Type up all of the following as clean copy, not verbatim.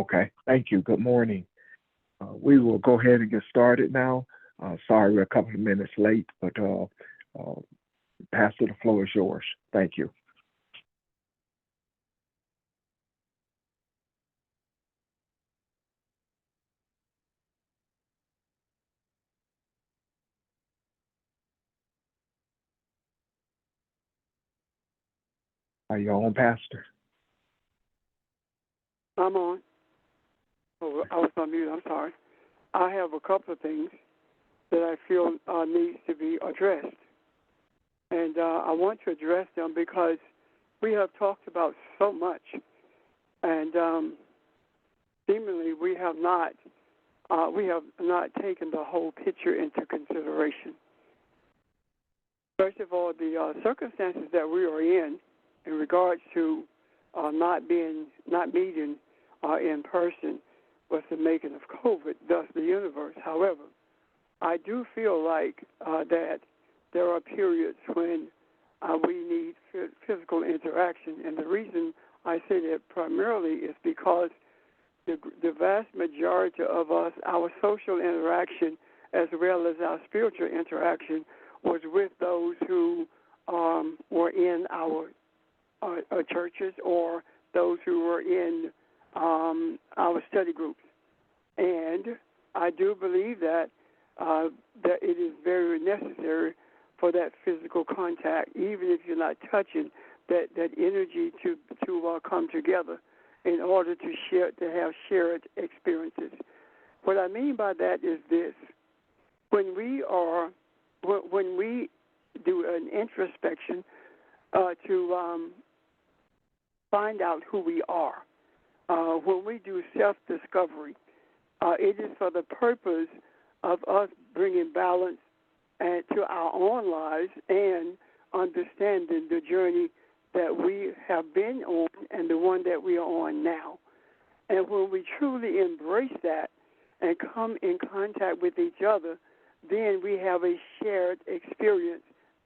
Okay, thank you. Good morning. We will go ahead and get started now. Sorry we're a couple of minutes late, but uh, Pastor, the floor is yours. Thank you. Are you on, Pastor? I'm on. Oh, I was on mute. I'm sorry. I have a couple of things that I feel needs to be addressed, and I want to address them because we have talked about so much, and seemingly we have not taken the whole picture into consideration. First of all, the circumstances that we are in regards to not meeting in person, was the making of COVID, thus the universe. However, I do feel like that there are periods when we need physical interaction, and the reason I say that primarily is because the vast majority of us, our social interaction as well as our spiritual interaction, was with those who were in our churches or those who were in our study groups. And I do believe that that it is very necessary for that physical contact, even if you're not touching, that energy to come together in order to have shared experiences. What I mean by that is this: when we do an introspection to find out who we are, when we do self-discovery, it is for the purpose of us bringing balance to our own lives and understanding the journey that we have been on and the one that we are on now. And when we truly embrace that and come in contact with each other, then we have a shared experience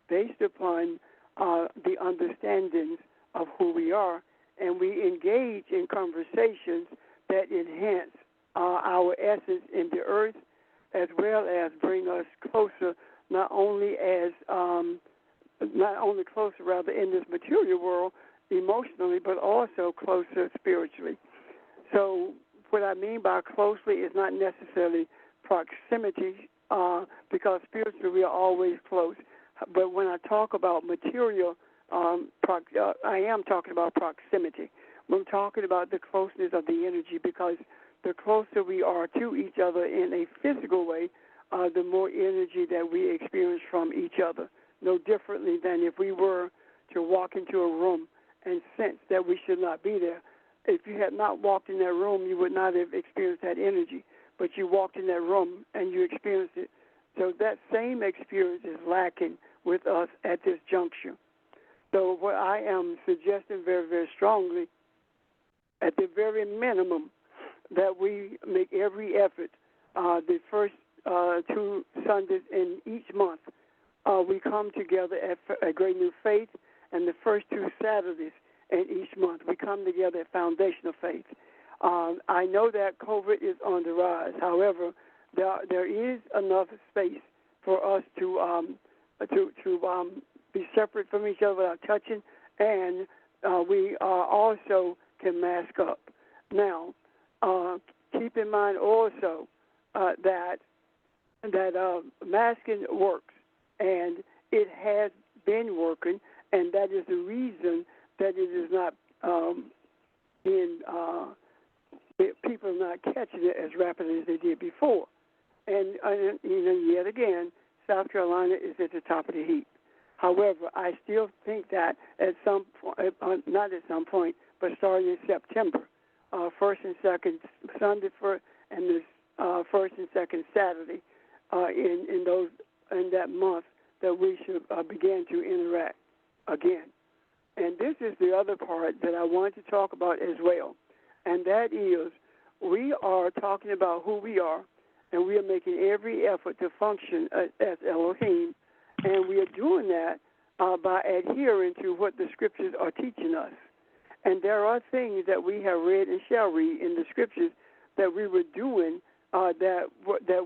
based upon the understandings of who we are, and we engage in conversations that enhance our essence in the earth, as well as bring us closer, not only closer rather in this material world emotionally, but also closer spiritually. So what I mean by closely is not necessarily proximity, because spiritually we are always close. But when I talk about material, I am talking about proximity. I'm talking about the closeness of the energy, because the closer we are to each other in a physical way, the more energy that we experience from each other. No differently than if we were to walk into a room and sense that we should not be there. If you had not walked in that room, you would not have experienced that energy. But you walked in that room and you experienced it. So that same experience is lacking with us at this juncture. So what I am suggesting very, very strongly, at the very minimum, that we make every effort. The first 2 Sundays in each month, we come together at Great New Faith, and the first 2 Saturdays in each month, we come together at Foundation of Faith. I know that COVID is on the rise. However, there is enough space for us to be separate from each other without touching, and we also can mask up. Now, keep in mind also that masking works, and it has been working, and that is the reason that it is not being people are not catching it as rapidly as they did before. And yet again, South Carolina is at the top of the heap. However, I still think that at some point, not at some point, but starting in September, first and second Sunday and this first and second Saturday in that month, that we should begin to interact again. And this is the other part that I want to talk about as well, and that is we are talking about who we are, and we are making every effort to function as Elohim, and we are doing that by adhering to what the scriptures are teaching us. And there are things that we have read and shall read in the scriptures that we were doing that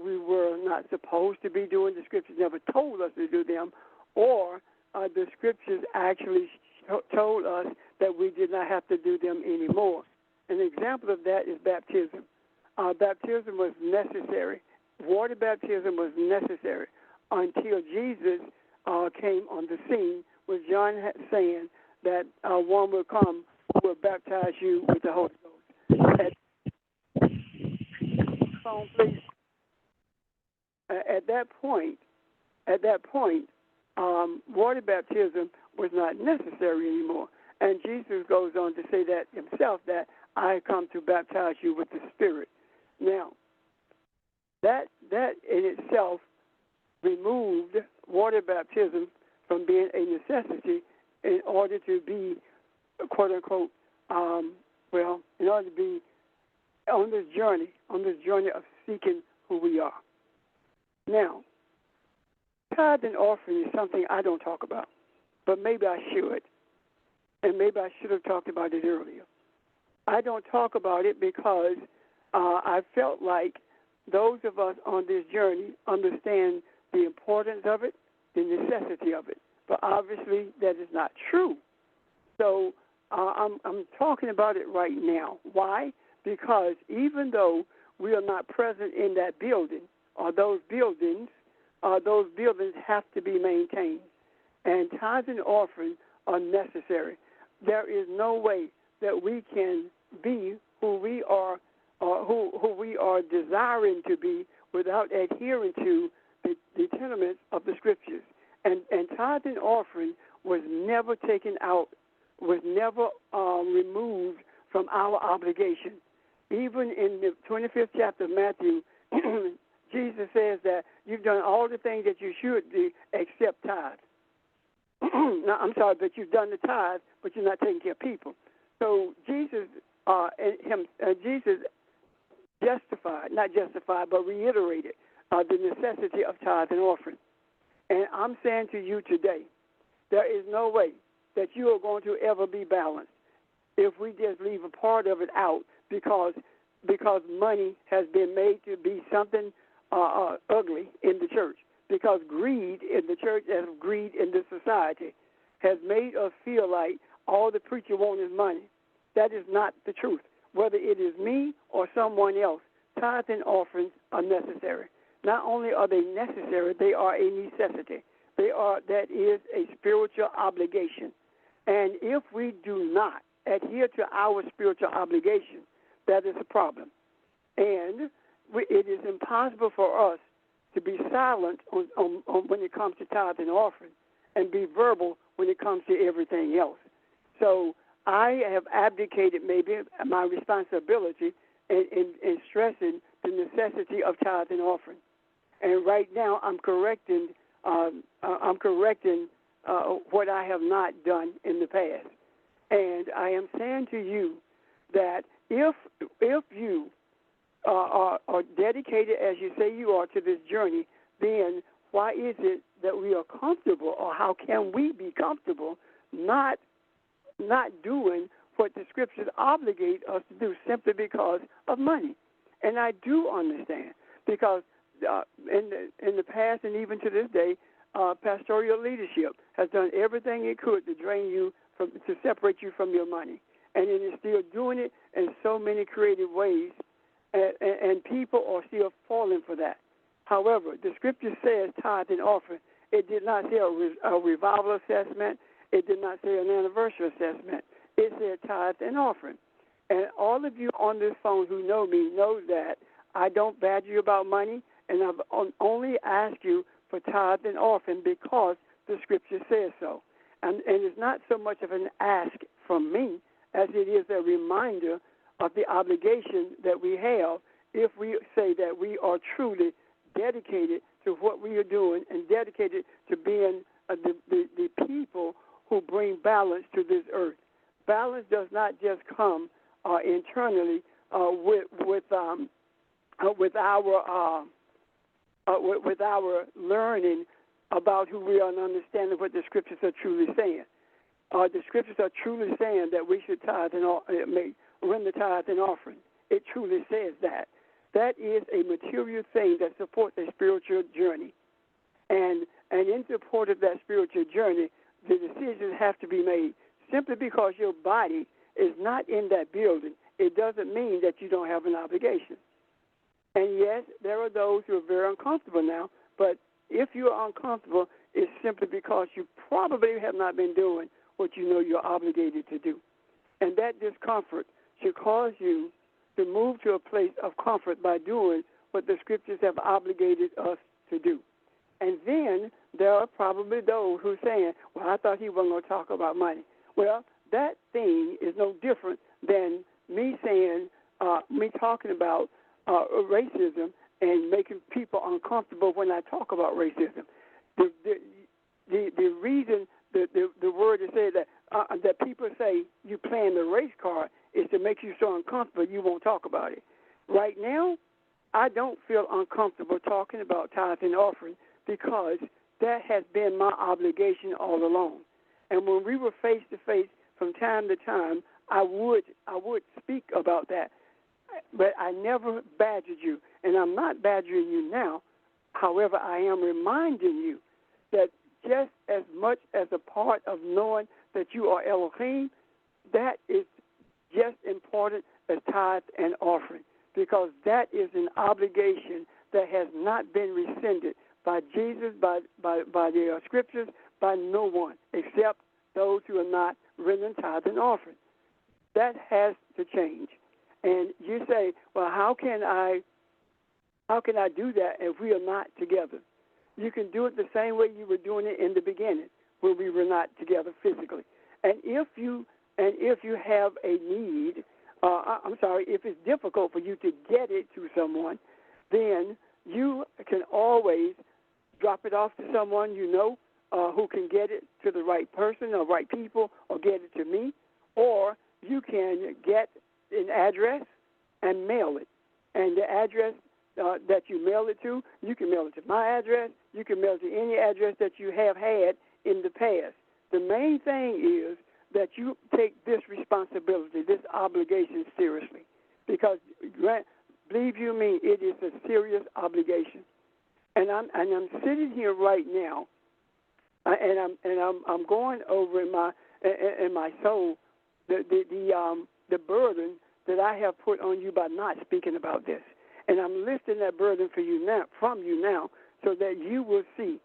we were not supposed to be doing. The scriptures never told us to do them, or the scriptures actually told us that we did not have to do them anymore. An example of that is baptism. Baptism was necessary. Water baptism was necessary until Jesus came on the scene, with John saying that one will come who will baptize you with the Holy Ghost. At that point, water baptism was not necessary anymore. And Jesus goes on to say that himself, that I have come to baptize you with the Spirit. Now, that in itself removed water baptism from being a necessity in order to be, quote unquote, in order to be on this journey of seeking who we are. Now, tithe and offering is something I don't talk about, but maybe I should, and maybe I should have talked about it earlier. I don't talk about it because I felt like those of us on this journey understand the importance of it, the necessity of it, but obviously that is not true. So I'm talking about it right now. Why? Because even though we are not present in that building or those buildings have to be maintained, and tithes and offerings are necessary. There is no way that we can be who we are, who we are desiring to be, without adhering to the tenements of the Scriptures. And tithe and offering was never taken out, was never removed from our obligation. Even in the 25th chapter of Matthew, Jesus says that you've done all the things that you should do except tithe. No, I'm sorry, but you've done the tithe, but you're not taking care of people. So Jesus reiterated the necessity of tithe and offering. And I'm saying to you today, there is no way that you are going to ever be balanced if we just leave a part of it out because money has been made to be something ugly in the church, because greed in the church and greed in the society has made us feel like all the preacher wants is money. That is not the truth. Whether it is me or someone else, tithes and offerings are necessary. Not only are they necessary, they are a necessity. That is a spiritual obligation. And if we do not adhere to our spiritual obligation, that is a problem. And it is impossible for us to be silent on when it comes to tithe and offering, and be verbal when it comes to everything else. So I have abdicated maybe my responsibility in stressing the necessity of tithe and offering. And right now I'm correcting what I have not done in the past. And I am saying to you that if you are dedicated, as you say you are, to this journey, then why is it that we are comfortable, or how can we be comfortable not doing what the Scriptures obligate us to do simply because of money? And I do understand, because in the past and even to this day, pastoral leadership has done everything it could to drain you to separate you from your money, and it is still doing it in so many creative ways, and people are still falling for that. However, the Scripture says tithe and offering. It did not say a revival assessment. It did not say an anniversary assessment. It said tithe and offering. And all of you on this phone who know me know that I don't badger you about money, and I've only asked you for tithe and offering because the Scripture says so. And it's not so much of an ask from me as it is a reminder of the obligation that we have if we say that we are truly dedicated to what we are doing and dedicated to being the people who bring balance to this earth. Balance does not just come internally with our learning about who we are and understanding what the Scriptures are truly saying. the scriptures are truly saying that we should tithe and render tithe and offering. It truly says that. That is a material thing that supports a spiritual journey. And in support of that spiritual journey, the decisions have to be made. Simply because your body is not in that building, it doesn't mean that you don't have an obligation. And yes, there are those who are very uncomfortable now, but if you are uncomfortable, it's simply because you probably have not been doing what you know you're obligated to do. And that discomfort should cause you to move to a place of comfort by doing what the scriptures have obligated us to do. And then there are probably those who are saying, well, I thought he wasn't going to talk about money. Well, that thing is no different than me saying, me talking about racism and making people uncomfortable when I talk about racism. The reason the word is said that people say you playing the race card is to make you so uncomfortable you won't talk about it. Right now, I don't feel uncomfortable talking about tithe and offering because that has been my obligation all along. And when we were face to face from time to time, I would speak about that. But I never badgered you, and I'm not badgering you now. However, I am reminding you that just as much as a part of knowing that you are Elohim, that is just important as tithe and offering, because that is an obligation that has not been rescinded by Jesus, by the scriptures, by no one except those who are not rendering tithe and offering. That has to change. And you say, well, how can I do that if we are not together? You can do it the same way you were doing it in the beginning, when we were not together physically. And if you have a need, if it's difficult for you to get it to someone, then you can always drop it off to someone you know who can get it to the right person or right people, or get it to me, or you can get an address and mail it. And the address that you mail it to, you can mail it to my address, you can mail it to any address that you have had in the past. The main thing is that you take this responsibility, this obligation seriously, because believe you me, it is a serious obligation. And I'm sitting here right now, and I'm going over in my soul the burden that I have put on you by not speaking about this, and I'm lifting that burden from you now, so that you will see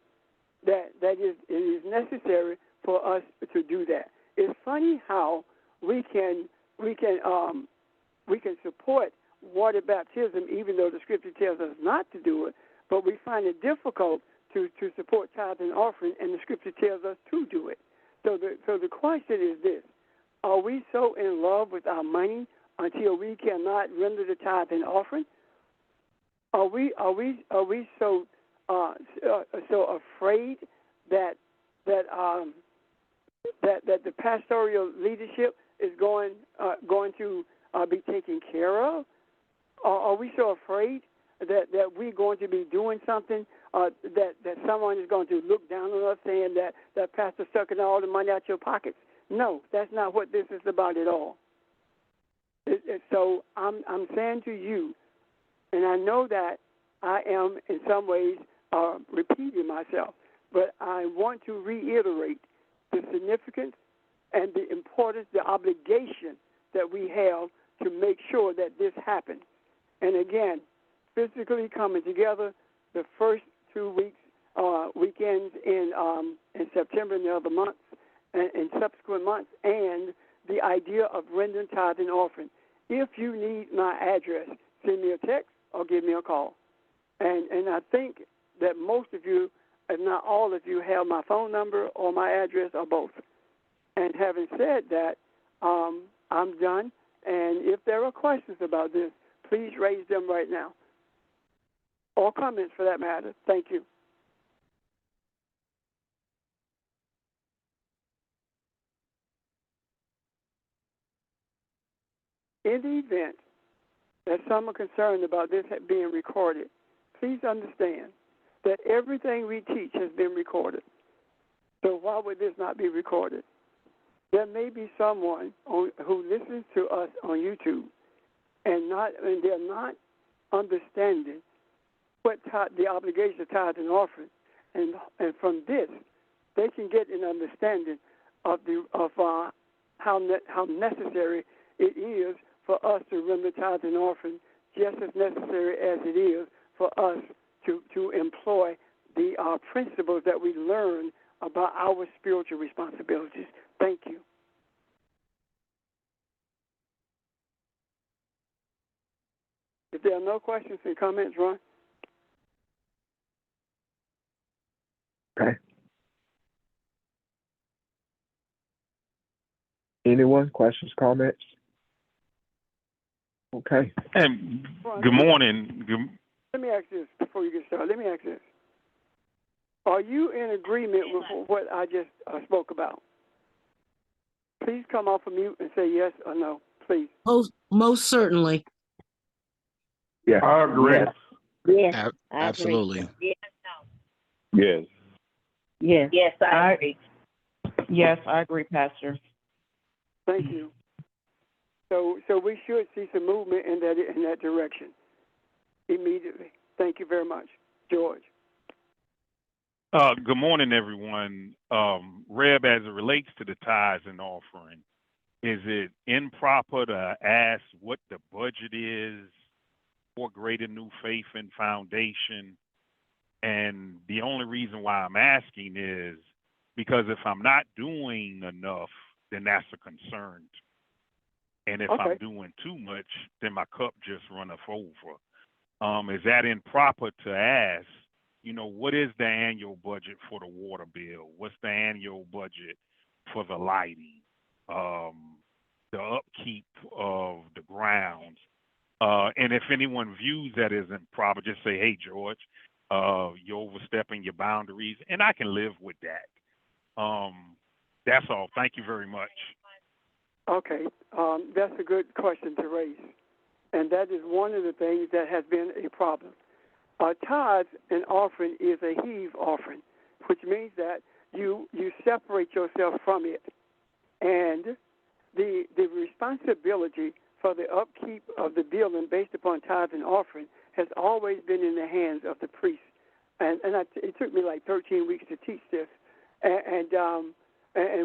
that it is necessary for us to do that. It's funny how we can support water baptism, even though the scripture tells us not to do it, but we find it difficult to support tithe and offering, and the scripture tells us to do it. So the question is this: are we so in love with our money until we cannot render the tithe and offering? Are we so afraid that the pastoral leadership is going to be taken care of? Are we so afraid that we're going to be doing something that someone is going to look down on us, saying that pastor's sucking all the money out your pockets? No, that's not what this is about at all. So I'm saying to you, and I know that I am in some ways repeating myself, but I want to reiterate the significance and the importance, the obligation that we have to make sure that this happens. And again, physically coming together the first 2 weekends in September and the other months, and in subsequent months, and the idea of rendering tithe and offering. If you need my address, send me a text or give me a call. And I think that most of you, if not all of you, have my phone number or my address or both. And having said that, I'm done. And if there are questions about this, please raise them right now, or comments for that matter. Thank you. In the event that some are concerned about this being recorded, please understand that everything we teach has been recorded. So why would this not be recorded? There may be someone who listens to us on YouTube and they're not understanding what the obligation of tithe and offering, and from this they can get an understanding of how necessary it is for us to render tithe and offering, just as necessary as it is for us to employ the principles that we learn about our spiritual responsibilities. Thank you. If there are no questions and comments, Ron? Okay. Anyone? Questions, comments? Okay. And good morning. Let me ask this before you get started. Let me ask this. Are you in agreement with what I just spoke about? Please come off of mute and say yes or no, please. Most certainly. Yeah. I agree. Yes. Absolutely. Yes. Yes. Yes, I agree. Yes, I agree, Pastor. Thank you. So we should see some movement in that direction immediately. Thank you very much, George. Good morning, everyone. Reb, as it relates to the tithes and offering, is it improper to ask what the budget is for Greater New Faith and Foundation? And the only reason why I'm asking is because if I'm not doing enough, then that's a concern. And if I'm doing too much, then my cup just runneth over. Is that improper to ask, what is the annual budget for the water bill? What's the annual budget for the lighting, the upkeep of the grounds? And if anyone views that as improper, just say, hey, George, you're overstepping your boundaries, and I can live with that. That's all. Thank you very much. Okay, that's a good question to raise, and that is one of the things that has been a problem. Tithes and offering is a heave offering, which means that you separate yourself from it, and the responsibility for the upkeep of the building based upon tithes and offering has always been in the hands of the priest. And it took me like 13 weeks to teach this, and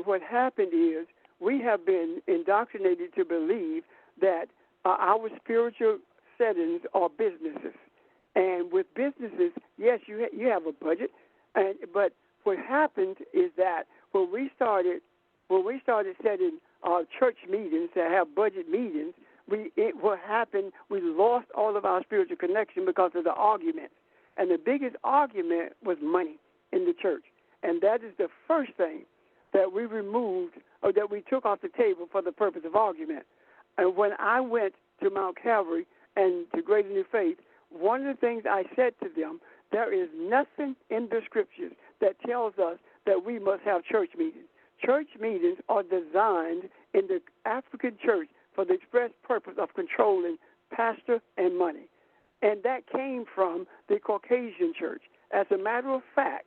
what happened is we have been indoctrinated to believe that our spiritual settings are businesses. And with businesses, yes, you have a budget, but what happened is that when we started setting church meetings to have budget meetings, what happened, we lost all of our spiritual connection because of the arguments. And the biggest argument was money in the church. And that is the first thing that we removed or that we took off the table for the purpose of argument. And when I went to Mount Calvary and to Greater New Faith, one of the things I said to them, there is nothing in the scriptures that tells us that we must have church meetings. Church meetings are designed in the African church for the express purpose of controlling pastor and money. And that came from the Caucasian church. As a matter of fact,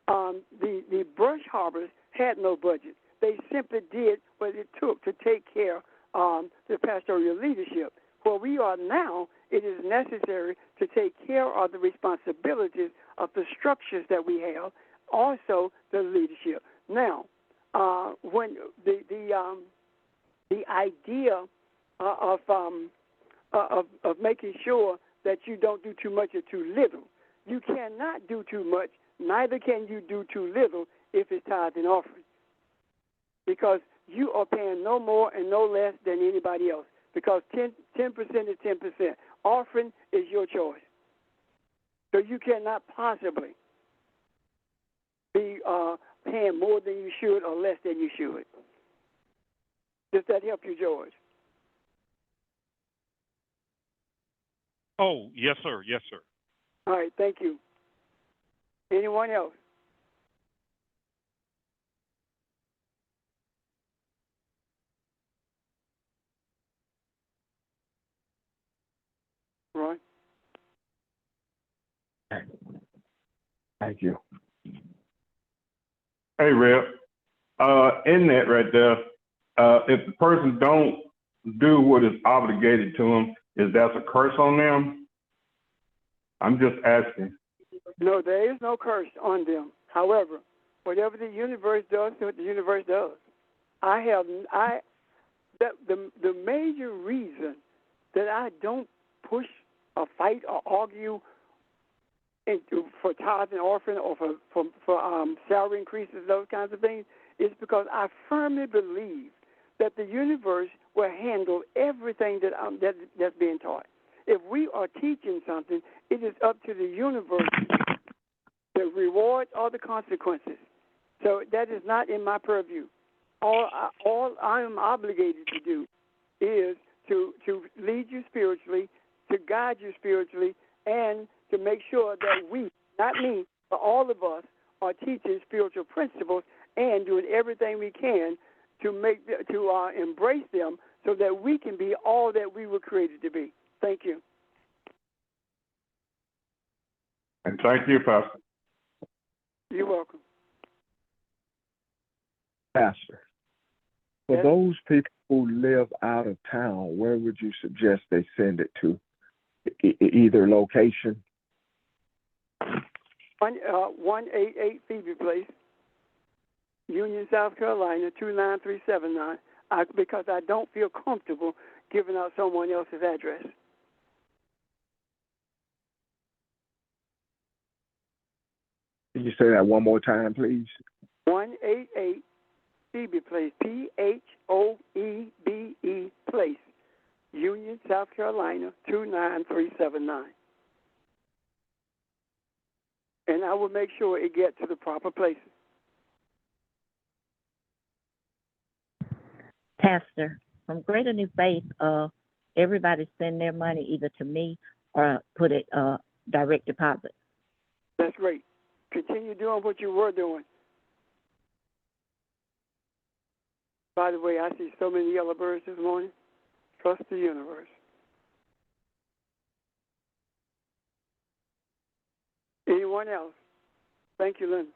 the brush harbors had no budget. They simply did what it took to take care of the pastoral leadership. Where we are now, it is necessary to take care of the responsibilities of the structures that we have, also the leadership. Now, when the idea of making sure that you don't do too much or too little, you cannot do too much, neither can you do too little if it's tithe and offering, because you are paying no more and no less than anybody else, because 10% is 10%. Offering is your choice. So you cannot possibly be paying more than you should or less than you should. Does that help you, George? Oh, yes, sir. Yes, sir. All right, thank you. Anyone else? Roy? Thank you. Hey, Reb. In that right there, if the person don't do what is obligated to them, is that a curse on them? I'm just asking. No, there is no curse on them. However, whatever the universe does, what the universe does. The major reason that I don't push or fight or argue for tithes and offering or for salary increases, those kinds of things, is because I firmly believe that the universe will handle everything that's being taught. If we are teaching something, it is up to the universe the reward or the consequences. So that is not in my purview. All I am obligated to do is to lead you spiritually, to guide you spiritually, and to make sure that we, not me, but all of us, are teaching spiritual principles and doing everything we can to embrace them so that we can be all that we were created to be. Thank you. And thank you, Pastor. You're welcome. Pastor, for Yes? those people who live out of town, where would you suggest they send it to? Either location? 188 Phoebe Place, Union, South Carolina, 29379, because I don't feel comfortable giving out someone else's address. Can you say that one more time, please? 188 Phoebe Place, Phoebe Place, Union, South Carolina, 29379. And I will make sure it gets to the proper places. Pastor, from Greater New Faith, everybody send their money either to me or put it direct deposit. That's great. Continue doing what you were doing. By the way, I see so many yellow birds this morning. Trust the universe. Anyone else? Thank you, Lynn.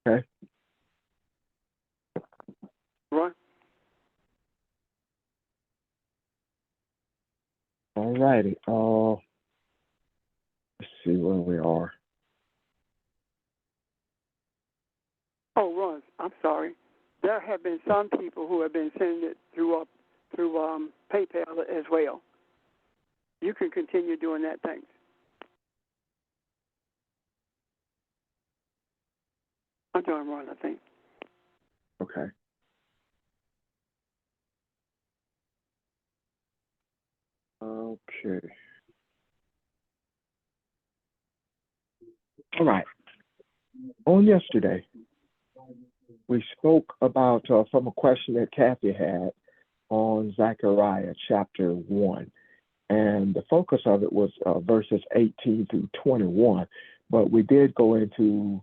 Okay. Ron? All righty. Let's see where we are. Oh, Ron, I'm sorry. There have been some people who have been sending it through PayPal as well. You can continue doing that, thanks. I'm doing Ron, I think. Okay. Okay. All right. On yesterday, we spoke about from a question that Kathy had on Zechariah chapter 1. And the focus of it was verses 18 through 21. But we did go into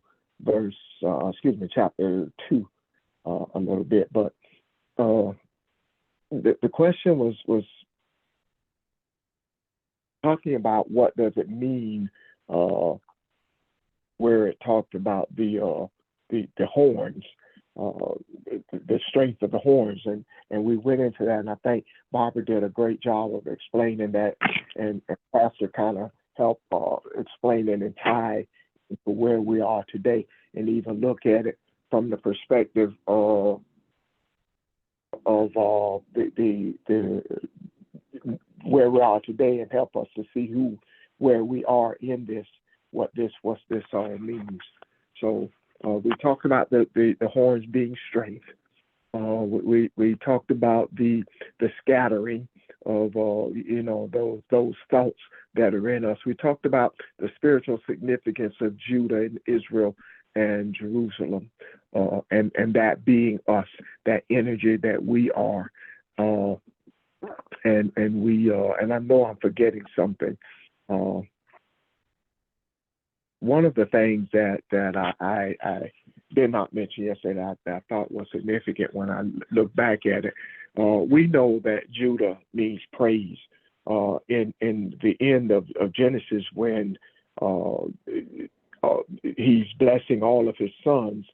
chapter 2 a little bit. But the question was talking about what does it mean where it talked about the horns, the strength of the horns, and we went into that, and I think Barbara did a great job of explaining that, and Pastor kind of helped explain it and tie into where we are today, and even look at it from the perspective of the where we are today, and help us to see where we are in this, what this all means. So we talked about the horns being strength. We talked about the scattering of those thoughts that are in us. We talked about the spiritual significance of Judah and Israel and Jerusalem, and that being us, that energy that we are, and I know I'm forgetting something. One of the things that I did not mention yesterday that I thought was significant when I look back at it, we know that Judah means praise. in the end of Genesis when he's blessing all of his sons.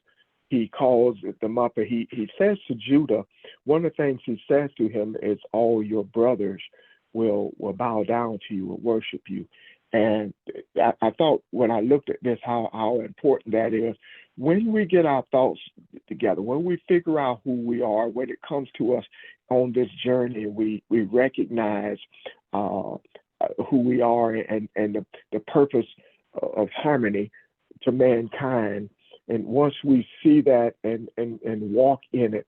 He calls them up and he says to Judah, one of the things he says to him is, all your brothers will bow down to you and worship you. And I thought when I looked at this, how important that is. When we get our thoughts together, when we figure out who we are, when it comes to us on this journey, we recognize who we are and the purpose of harmony to mankind. And once we see that and walk in it,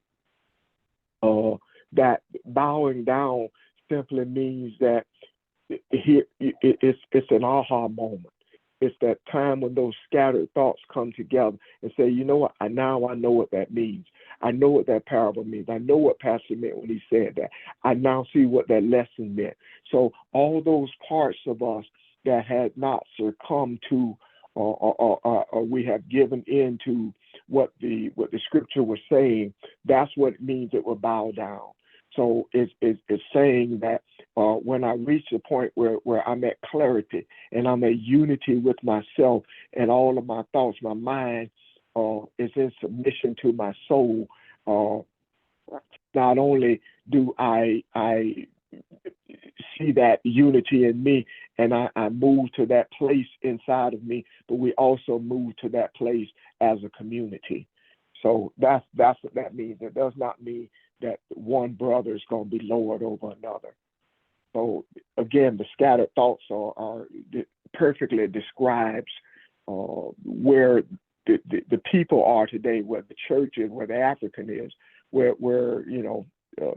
that bowing down simply means that it's an aha moment. It's that time when those scattered thoughts come together and say, you know what, now I know what that means. I know what that parable means. I know what Pastor meant when he said that. I now see what that lesson meant. So all those parts of us that had not succumbed to or we have given in to what the scripture was saying, that's what it means it will bow down. So it's saying that when I reach the point where I'm at clarity and I'm at unity with myself and all of my thoughts, my mind is in submission to my soul, not only do I see that unity in me and I move to that place inside of me, but we also move to that place as a community. So that's what that means. It does not mean that one brother is going to be lowered over another. So again, the scattered thoughts are perfectly describes where the people are today, where the church is, where the African is, where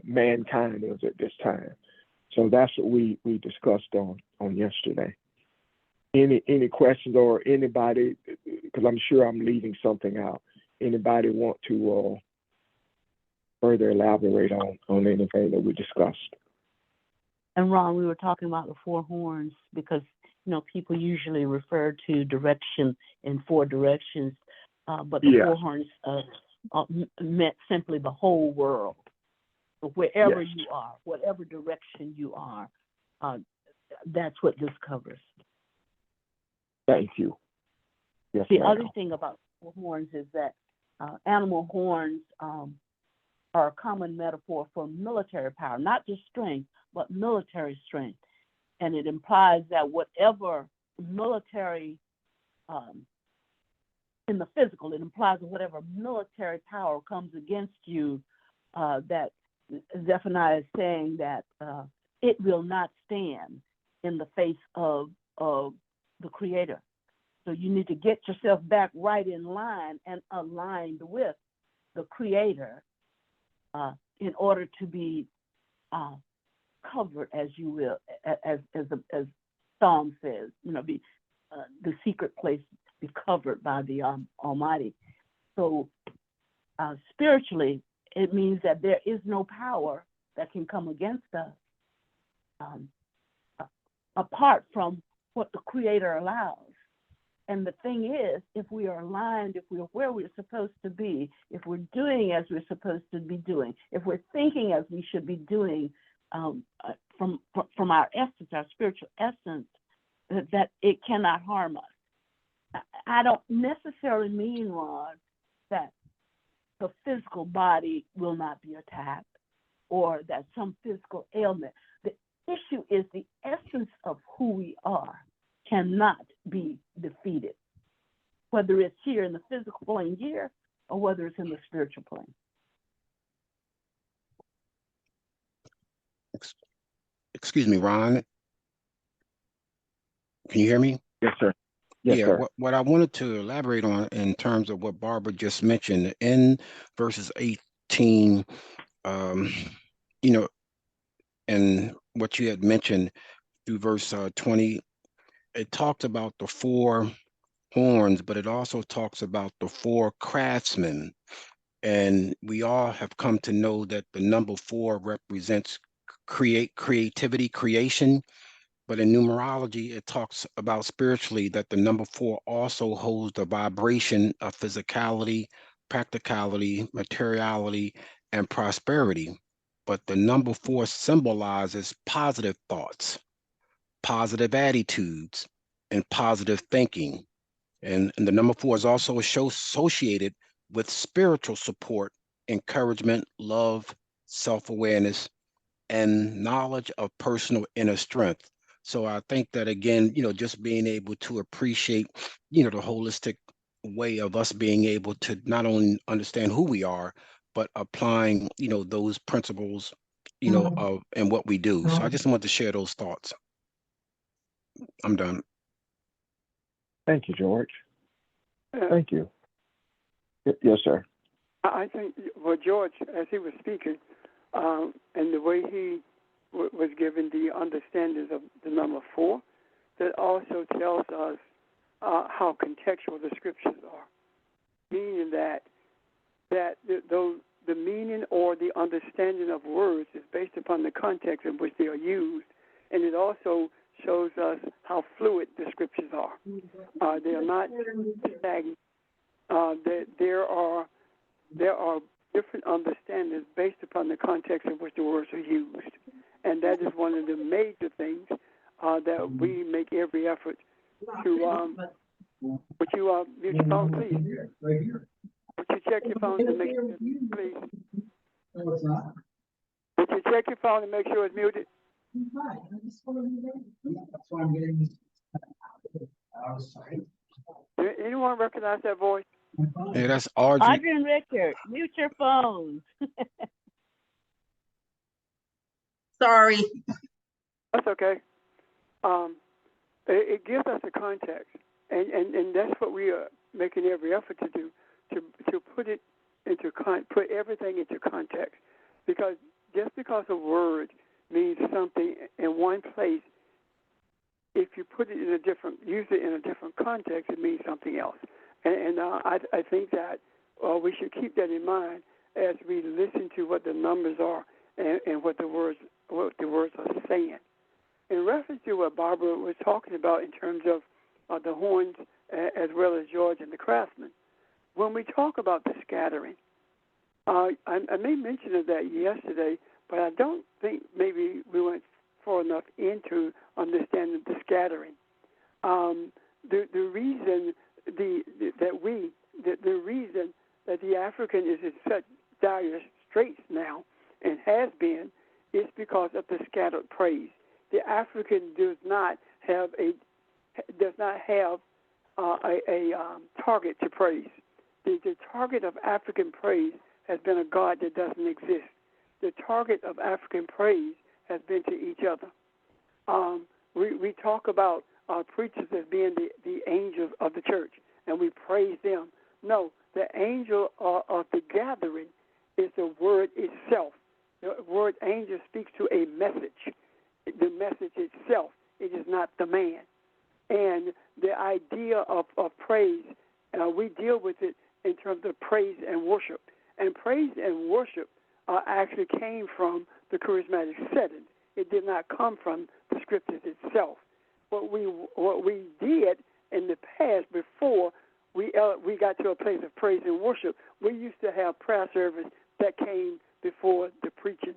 mankind is at this time. So that's what we discussed on yesterday. Any questions or anybody, because I'm sure I'm leaving something out. Anybody want to further elaborate on anything that we discussed? And Ron, we were talking about the four horns because, people usually refer to direction in four directions, but the four horns meant simply the whole world. So wherever you are, whatever direction you are, that's what this covers. Thank you. Yes, the ma'am. other thing about horns is that animal horns are a common metaphor for military power, not just strength, but military strength. And it implies that whatever military, in the physical, it implies that whatever military power comes against you, that Zephaniah is saying that it will not stand in the face of the Creator. So you need to get yourself back right in line and aligned with the Creator in order to be covered, as you will, as Psalm says, be the secret place be covered by the Almighty. So spiritually, it means that there is no power that can come against us apart from what the Creator allows. And the thing is, if we are aligned, if we are where we're supposed to be, if we're doing as we're supposed to be doing, if we're thinking as we should be doing from our essence, our spiritual essence, that it cannot harm us. I don't necessarily mean, Ron, that the physical body will not be attacked or that some physical ailment. The issue is the essence of who we are cannot be defeated, whether it's here in the physical plane here or whether it's in the spiritual plane. Excuse me, Ron. Can you hear me? Yes, sir. Yes, sir. What I wanted to elaborate on in terms of what Barbara just mentioned in verses 18, and what you had mentioned through verse 20, it talks about the four horns, but it also talks about the four craftsmen. And we all have come to know that the number 4 represents creativity, creation. But in numerology, it talks about spiritually that the number 4 also holds the vibration of physicality, practicality, materiality, and prosperity. but the number 4 symbolizes positive thoughts, positive attitudes, and positive thinking. And the number 4 is also associated with spiritual support, encouragement, love, self-awareness, and knowledge of personal inner strength. So I think that, again, just being able to appreciate, the holistic way of us being able to not only understand who we are, but applying, those principles, of and what we do. So I just wanted to share those thoughts. I'm done. Thank you, George. Thank you. Yes, sir. I think, well, George, as he was speaking, and the way he was given the understandings of the number 4, that also tells us how contextual the scriptures are, meaning that the meaning or the understanding of words is based upon the context in which they are used, and it also shows us how fluid the scriptures are. They are not stagnant. There are different understandings based upon the context in which the words are used, and that is one of the major things that we make every effort to. Would you mute your phone, please? Would you check your phone to make sure it's muted, please? No, it's not. Would you check your phone to make sure it's muted? That's why I'm getting this. I'm sorry. Anyone recognize that voice? Yeah, that's Audrey. Audrey and Richard, mute your phones. Sorry. That's okay. It gives us a context, and that's what we are making every effort to do, to put it into put everything into context, because just because a word means something in one place, if you put it in use it in a different context, it means something else. And I think that we should keep that in mind as we listen to what the numbers are and what the words are saying. In reference to what Barbara was talking about in terms of the horns, as well as George and the craftsman, when we talk about the scattering, I made mention of that yesterday, but I don't think maybe we went far enough into understanding the scattering. The reason the reason that the African is in such dire straits now and has been is because of the scattered praise. The African does not have a target to praise. The target of African praise has been a God that doesn't exist. The target of African praise has been to each other. We talk about our preachers as being the angels of the church, and we praise them. No, the angel of the gathering is the word itself. The word angel speaks to a message. The message itself, it is not the man. And the idea of praise, we deal with it in terms of praise and worship. And praise and worship actually came from the charismatic setting. It did not come from the scriptures itself. What we did in the past, before we got to a place of praise and worship, we used to have prayer service that came before the preaching.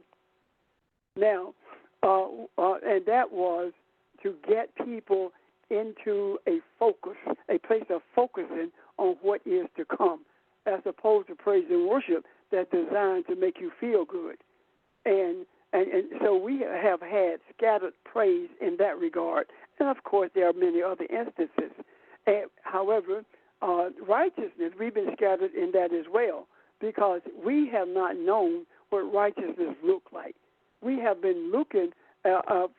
Now, and that was to get people into a focus, a place of focusing on what is to come, as opposed to praise and worship that's designed to make you feel good. And so we have had scattered praise in that regard. And, of course, there are many other instances. However, righteousness, we've been scattered in that as well, because we have not known what righteousness looked like. We have been looking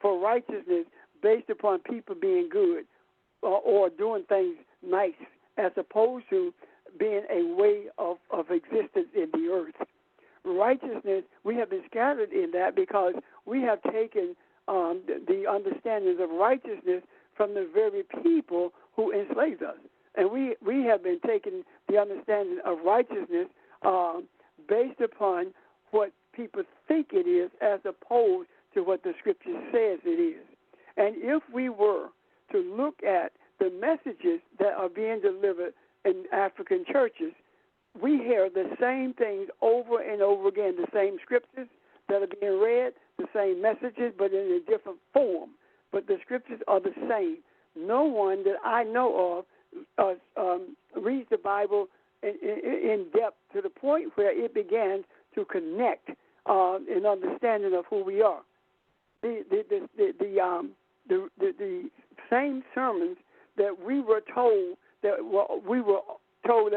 for righteousness based upon people being good or doing things nice, as opposed to being a way of existence in the earth. Righteousness, we have been scattered in that because we have taken the understandings of righteousness from the very people who enslaved us. And we have been taking the understanding of righteousness based upon what people think it is, as opposed to what the scripture says it is. And if we were to look at the messages that are being delivered in African churches, we hear the same things over and over again, the same scriptures, that are being read, the same messages, but in a different form. But the scriptures are the same. No one that I know of reads the Bible in depth to the point where it begins to connect in understanding of who we are. The same sermons that we were told that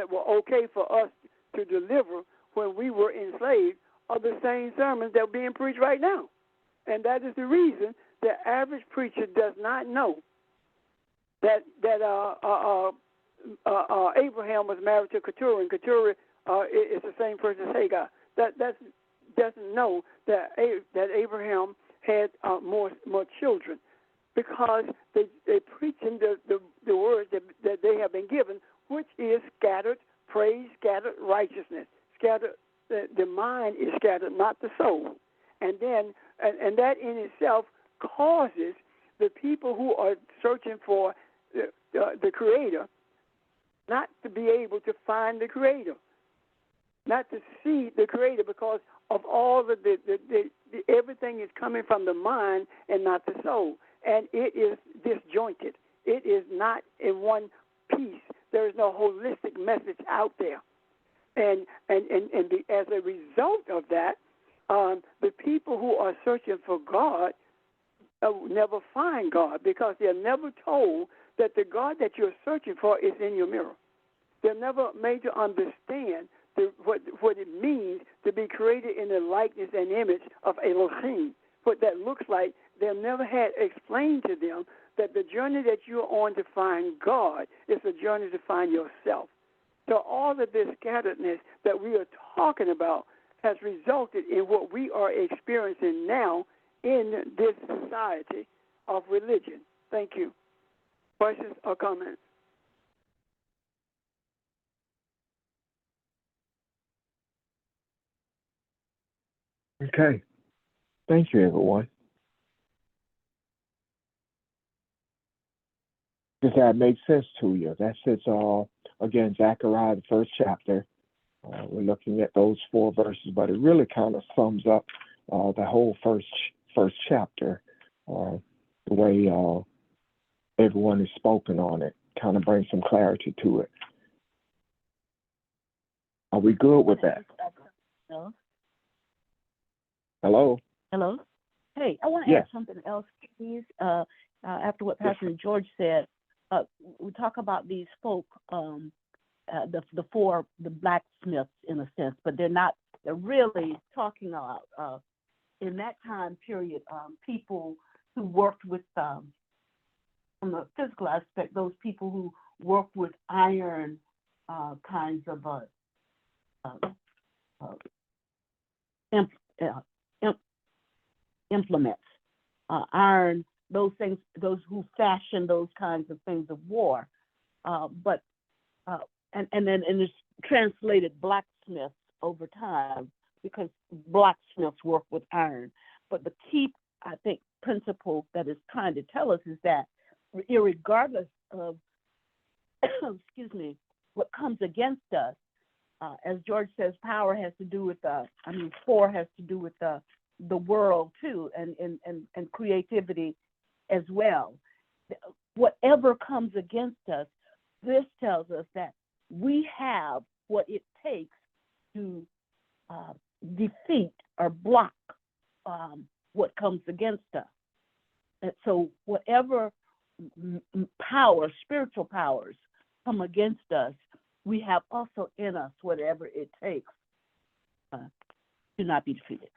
were okay for us to deliver when we were enslaved are the same sermons that are being preached right now. And that is the reason the average preacher does not know that Abraham was married to Keturah, and Keturah is the same person as Hagar. That doesn't know that Abraham had more children, because they preaching the words that they have been given, which is scattered praise, scattered righteousness, scattered. The mind is scattered, not the soul, and that in itself causes the people who are searching for the Creator not to be able to find the Creator, not to see the Creator, because of all of the everything is coming from the mind and not the soul, and it is disjointed. It is not in one piece. There is no holistic message out there, and as a result of that, the people who are searching for God never find God, because they're never told that the God that you're searching for is in your mirror. They're never made to understand what it means to be created in the likeness and image of Elohim, what that looks like. They've never had explained to them that the journey that you're on to find God is a journey to find yourself. So all of this scatteredness that we are talking about has resulted in what we are experiencing now in this society of religion. Thank you. Questions or comments? Okay. Thank you, everyone. Does that make sense to you? That says, again, Zechariah, the first chapter. We're looking at those 4 verses, but it really kind of sums up the whole first chapter. The way everyone has spoken on it kind of brings some clarity to it. Are we good with that? Hello? Hello? Hey, I want to add something else, please. After what Pastor George said, we talk about these folk, the blacksmiths in a sense, but they're really talking about, in that time period, people who worked with, from the physical aspect, those people who worked with iron kinds of implements, iron, those things, those who fashion those kinds of things of war. And then it's translated blacksmiths over time, because blacksmiths work with iron. But the key, I think, principle that is trying to tell us is that irregardless of, what comes against us, as George says, power has to do with war has to do with the world too, and creativity as well. Whatever comes against us, this tells us that we have what it takes to defeat or block what comes against us. And so whatever power, spiritual powers come against us, we have also in us whatever it takes to not be defeated.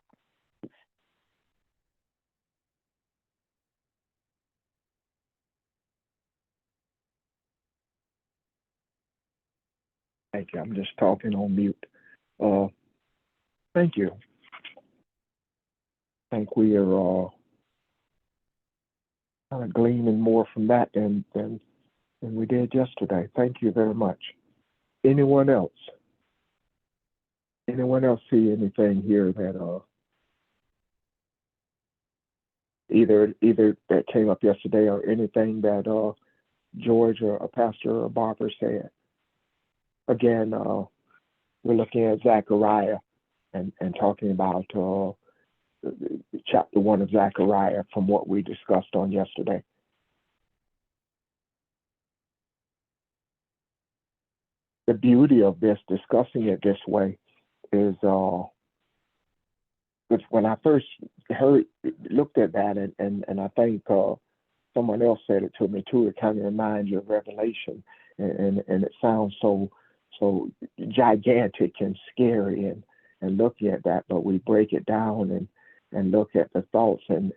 Thank you. I'm just talking on mute. Thank you. I think we are kind of gleaning more from that than we did yesterday. Thank you very much. Anyone else? Anyone else see anything here that either that came up yesterday, or anything that George or Pastor or Barbara said? Again, we're looking at Zechariah and talking about chapter 1 of Zechariah from what we discussed on yesterday. The beauty of this, discussing it this way, is when I first looked at that, and I think someone else said it to me too, it kind of reminds you of Revelation, and it sounds so gigantic and scary, and looking at that, but we break it down and look at the thoughts, and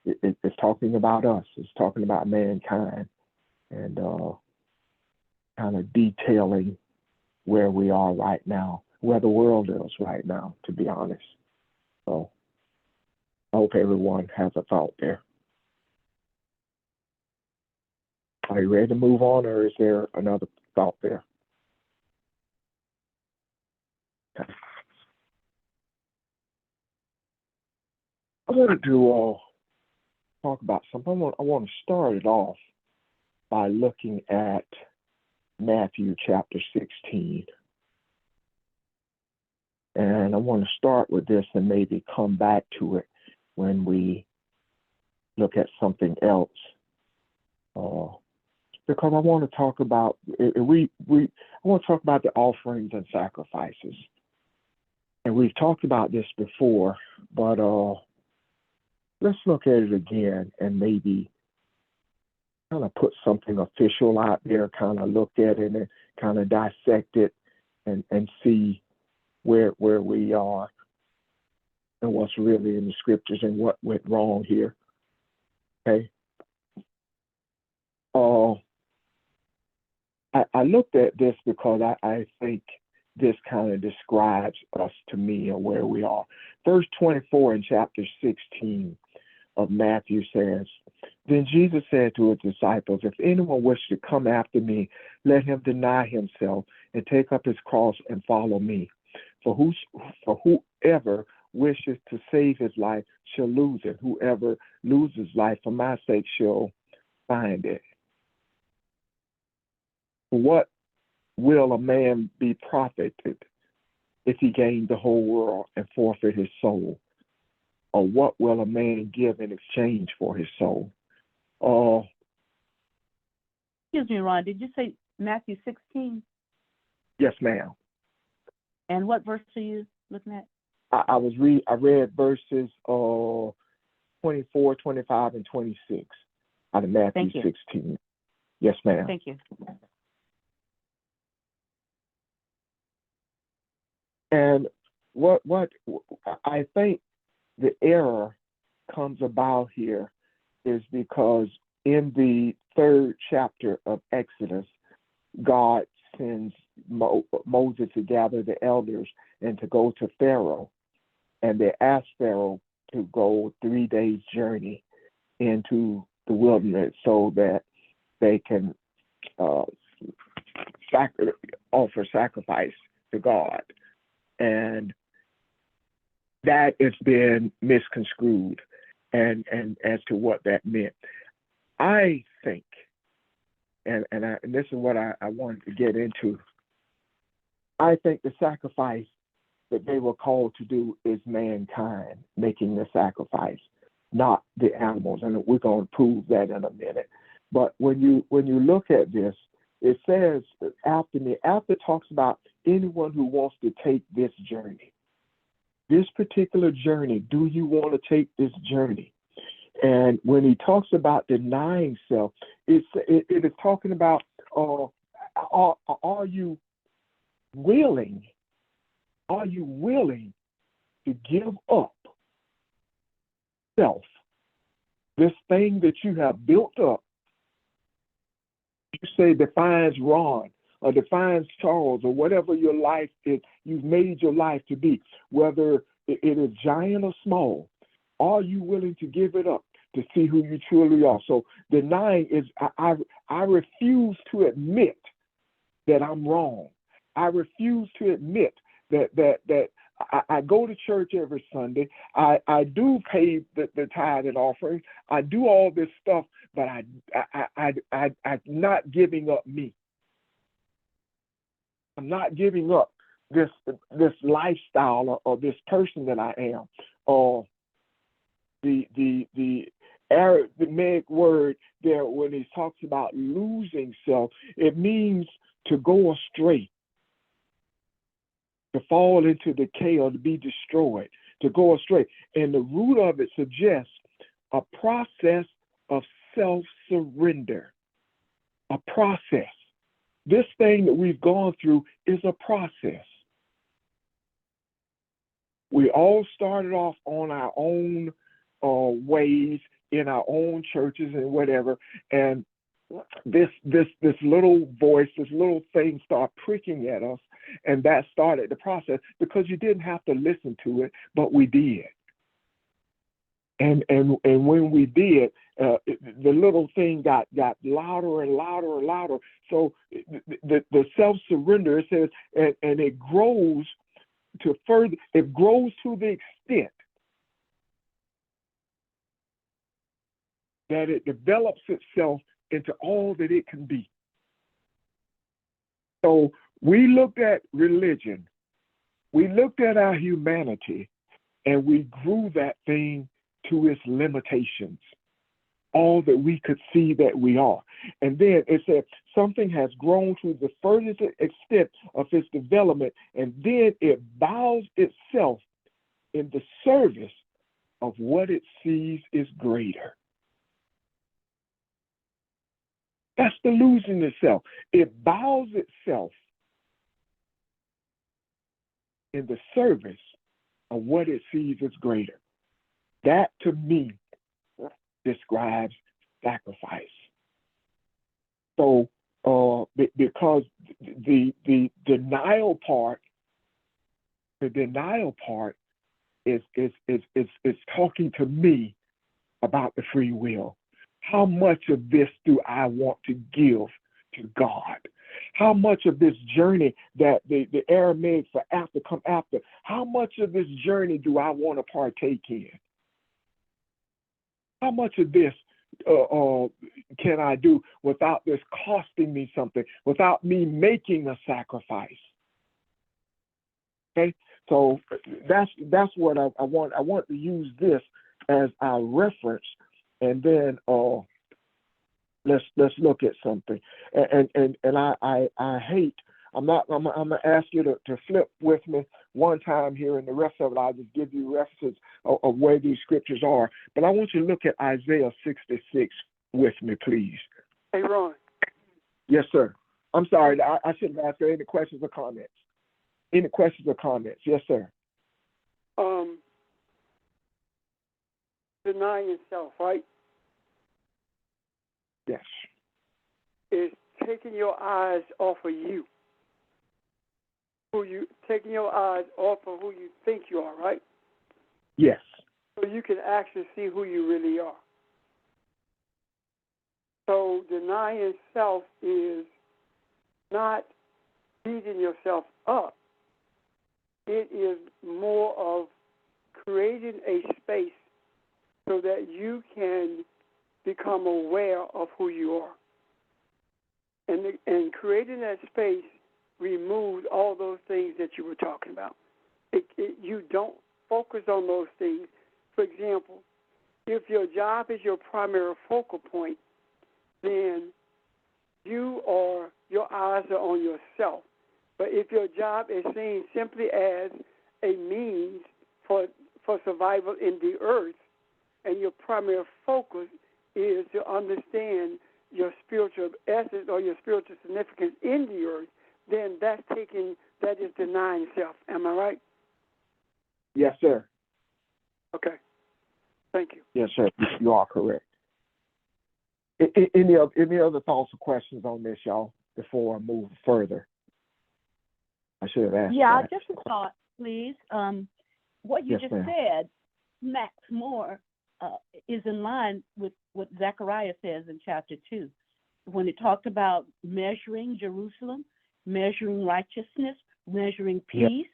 it's talking about us, it's talking about mankind, and kind of detailing where we are right now, where the world is right now, to be honest. So I hope everyone has a thought there. Are you ready to move on, or is there another thought there? Okay. I wanted to talk about something. I want to start it off by looking at Matthew chapter 16. And I want to start with this and maybe come back to it when we look at something else. Because I want to talk about I want to talk about the offerings and sacrifices. And we've talked about this before, but let's look at it again and maybe kind of put something official out there, kind of look at it and kind of dissect it and see where we are and what's really in the scriptures and what went wrong here. Okay. I looked at this because I think this kind of describes us to me and where we are. Verse 24 in chapter 16 of Matthew says, "Then Jesus said to his disciples, if anyone wishes to come after me, let him deny himself and take up his cross and follow me. For whoever wishes to save his life shall lose it. Whoever loses life for my sake shall find it. What will a man be profited if he gain the whole world and forfeit his soul? Or what will a man give in exchange for his soul?" Excuse me, Ron, did you say Matthew 16? Yes, ma'am. And what verse are you looking at? I read verses 24, 25, and 26 out of Matthew 16. Yes, ma'am. Thank you. And what I think the error comes about here is because in the 3rd chapter of Exodus, God sends Moses to gather the elders and to go to Pharaoh. And they ask Pharaoh to go 3 days journey into the wilderness so that they can offer sacrifice to God. And that has been misconstrued and as to what that meant. I think, and this is what I wanted to get into, I think the sacrifice that they were called to do is mankind making the sacrifice, not the animals. And we're going to prove that in a minute. But when you look at this, it says after it talks about anyone who wants to take this journey. This particular journey, do you want to take this journey? And when he talks about denying self, it is talking about are you willing? Are you willing to give up self, this thing that you have built up? You say defines Ron or defines Charles or whatever your life is, you've made your life to be, whether it is giant or small. Are you willing to give it up to see who you truly are? So denying is I refuse to admit that I'm wrong. I refuse to admit that I go to church every Sunday. I do pay the tithe and offering. I do all this stuff, but I'm not giving up me. I'm not giving up this lifestyle or this person that I am. the Aramaic word there, when he talks about losing self, it means to go astray, to fall into decay or to be destroyed, to go astray. And the root of it suggests a process of self-surrender, a process. This thing that we've gone through is a process. We all started off on our own ways, in our own churches and whatever, and this little voice, this little thing started pricking at us, and that started the process, because you didn't have to listen to it, but we did. And when we did, the little thing got louder and louder and louder. So the self-surrender, it says, and it grows to further, it grows to the extent that it develops itself into all that it can be. So we looked at religion, we looked at our humanity, and we grew that thing to its limitations, all that we could see that we are. And then it said something has grown to the furthest extent of its development, and then it bows itself in the service of what it sees is greater. That's the losing itself. It bows itself in the service of what it sees as greater. That, to me, describes sacrifice. So, because the denial part is talking to me about the free will. How much of this do I want to give to God? How much of this journey that the Aramaic for after come after, how much of this journey do I want to partake in? How much of this can I do without this costing me something, without me making a sacrifice? Okay, so that's what I want. I want to use this as our reference, and then let's look at something. And I hate. I'm gonna ask you to flip with me one time here, and the rest of it I'll just give you references of where these scriptures are. But I want you to look at Isaiah 66 with me, please. Hey, Ron. Yes, sir. I'm sorry, I should have asked you any questions or comments. Any questions or comments? Yes, sir. Denying yourself, right? Yes. Is taking your eyes off of you. Taking your eyes off of who you think you are, right? Yes. So you can actually see who you really are. So denying self is not beating yourself up. It is more of creating a space so that you can become aware of who you are. And creating that space removes all those things that you were talking about. You don't focus on those things. For example, if your job is your primary focal point, then your eyes are on yourself. But if your job is seen simply as a means for survival in the earth, and your primary focus is to understand your spiritual essence or your spiritual significance in the earth, then that is denying self. Am I right? Yes, sir. Okay. Thank you. Yes, sir. You are correct. Any other thoughts or questions on this, y'all, before I move further? I should have asked. Yeah, that. just a thought, please. What you Yes, just ma'am. said, Max Moore, is in line with what Zechariah says in chapter 2, when it talked about measuring Jerusalem, measuring righteousness, measuring peace,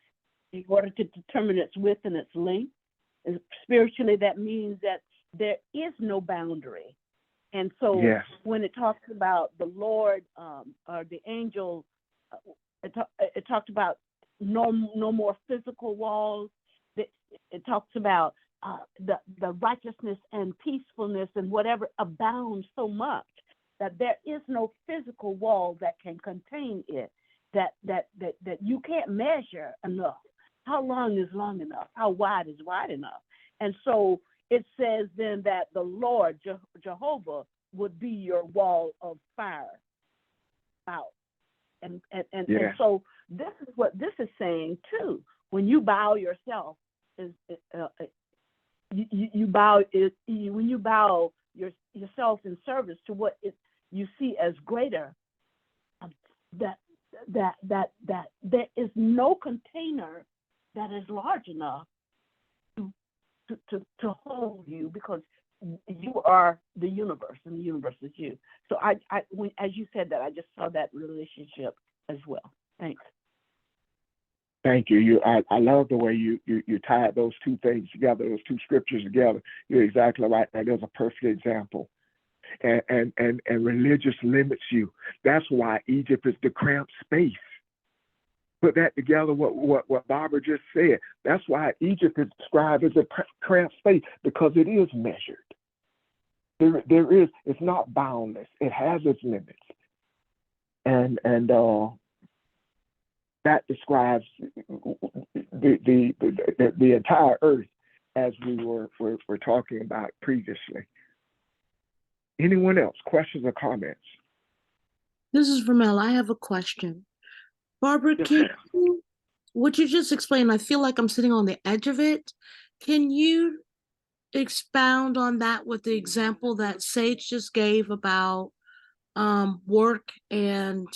in order to determine its width and its length. And spiritually, that means that there is no boundary. And so when it talks about the Lord or the angel, it talked about no more physical walls. It talks about the righteousness and peacefulness and whatever abounds so much that there is no physical wall that can contain it, that you can't measure enough. How long is long enough? How wide is wide enough? And so it says then that the Lord, Jehovah, would be your wall of fire out. And so this is what this is saying too. When you bow yourself, you bow when you bow yourself in service to what you see as greater, that there is no container that is large enough to hold you, because you are the universe and the universe is you. So as you said that, I just saw that relationship as well. Thanks. Thank you. I love the way you tied those two things together, those two scriptures together. You're exactly right. That is a perfect example. And religious limits you. That's why Egypt is the cramped space. Put that together, what Barbara just said. That's why Egypt is described as a cramped space, because it is measured. It's not boundless. It has its limits. And that describes the entire earth, as we were talking about previously. Anyone else? Questions or comments? This is Ramel. I have a question. Barbara, what you just explained, I feel like I'm sitting on the edge of it. Can you expound on that with the example that Sage just gave about work, and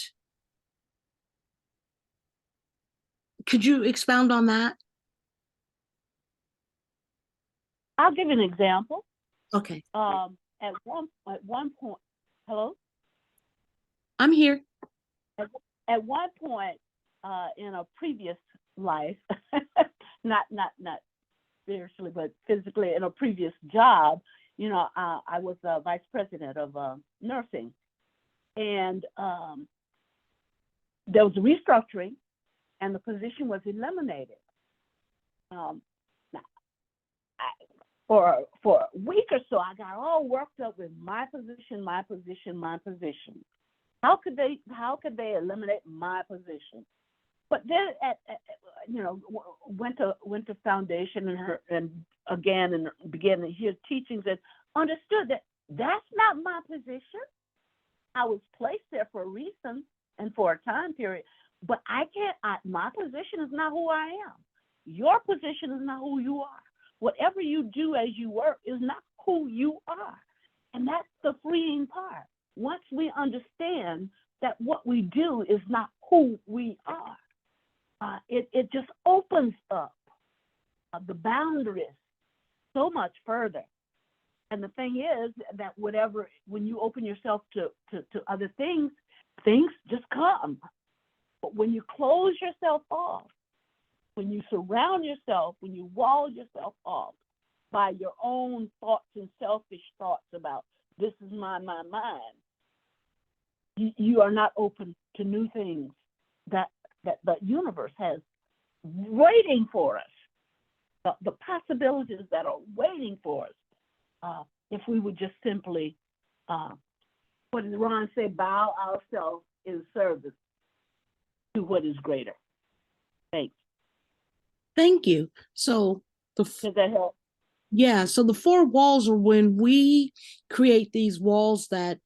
could you expound on that? I'll give an example. Okay. At one point, hello? I'm here. At one point in a previous life, not spiritually, but physically, in a previous job, I was a vice president of nursing, and there was a restructuring, and the position was eliminated. For a week or so, I got all worked up with my position. How could they eliminate my position? But then went to foundation and began to hear teachings and understood that that's not my position. I was placed there for a reason and for a time period, but my position is not who I am. Your position is not who you are. Whatever you do as you work is not who you are. And that's the freeing part. Once we understand that what we do is not who we are, it just opens up the boundaries so much further. And the thing is that when you open yourself to other things just come. But when you close yourself off, when you surround yourself, when you wall yourself off by your own thoughts and selfish thoughts about this is my mind, you are not open to new things that the universe has waiting for us, the possibilities that are waiting for us, if we would just simply, what did Ron say, bow ourselves in service to what is greater. Thanks. Thank you. So does that help? Yeah, so the four walls are when we create these walls that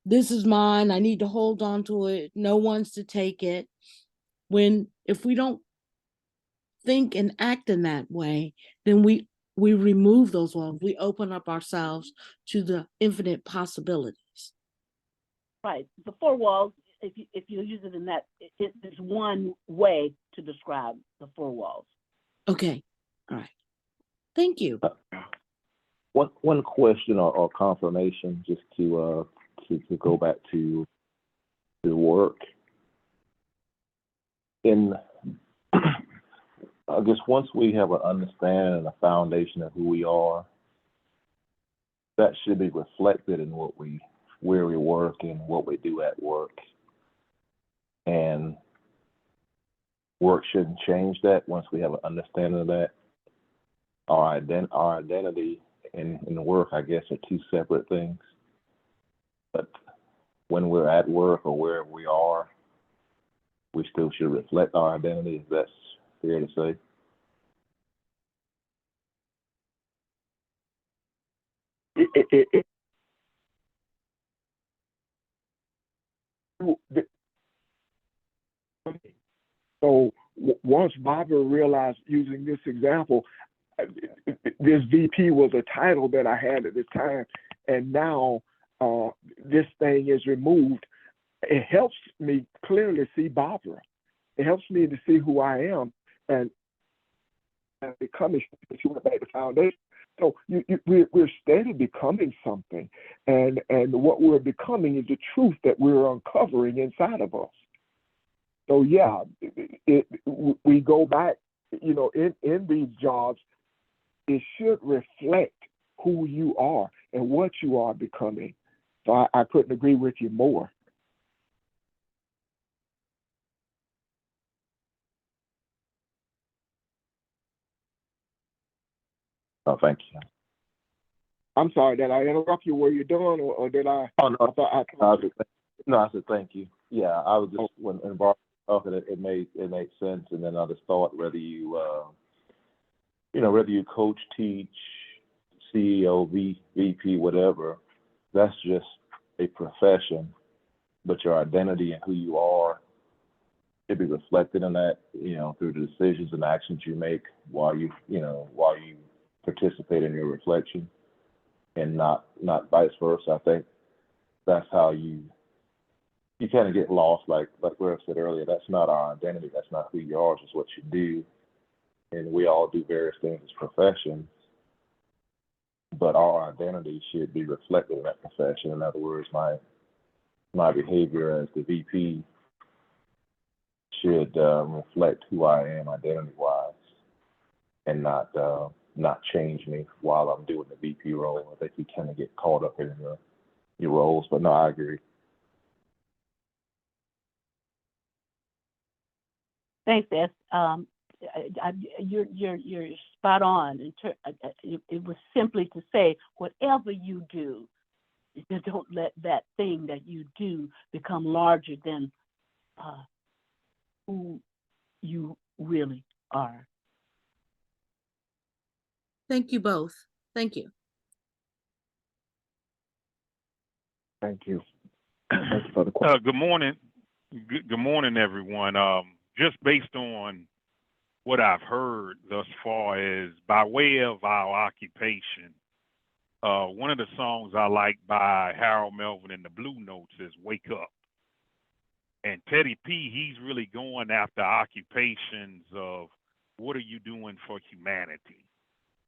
this is mine, I need to hold on to it, no one's to take it. If we don't think and act in that way, then we remove those walls. We open up ourselves to the infinite possibilities. Right. The four walls, if you use it in that, it is one way to describe the four walls. Okay. All right. Thank you. One question or confirmation, just to go back to the work. I guess once we have an understanding and a foundation of who we are, that should be reflected in where we work and what we do at work. And work shouldn't change that once we have an understanding of that. our identity and work, I guess, are two separate things. But when we're at work or wherever we are, we still should reflect our identity, if that's fair to say. So once Barbara realized, using this example, this VP was a title that I had at the time, and now this thing is removed. It helps me clearly see Barbara. It helps me to see who I am, and becoming. She went back to foundation. So we're steady becoming something, and what we're becoming is the truth that we're uncovering inside of us. So yeah, we go back, in these jobs, it should reflect who you are and what you are becoming. So I couldn't agree with you more. Oh, thank you. I'm sorry, did I interrupt you? Were you done, or did I? Oh, no. I said thank you. Yeah, I was just, Oh. when Barbara talking, it made sense, and then I just thought whether you, whether you coach, teach, CEO, VP, whatever, that's just a profession, but your identity and who you are should be reflected in that, through the decisions and actions you make while you participate in your reflection, and not vice versa. I think that's how you kind of get lost, like Rev said earlier. That's not our identity. That's not who you are. It's just what you do. And we all do various things as professions, but our identity should be reflected in that profession. In other words, my behavior as the VP should reflect who I am identity-wise, and not change me while I'm doing the VP role. I think you kind of get caught up in your roles. But no, I agree. Thanks, S. You're spot on. It was simply to say, whatever you do, just don't let that thing that you do become larger than who you really are. Thank you both. Thank you. Thank you. Thanks for the question. Good morning. Good morning, everyone. Just based on what I've heard thus far, is by way of our occupation, one of the songs I like by Harold Melvin and the Blue Notes is Wake Up. And Teddy P, he's really going after occupations of what are you doing for humanity?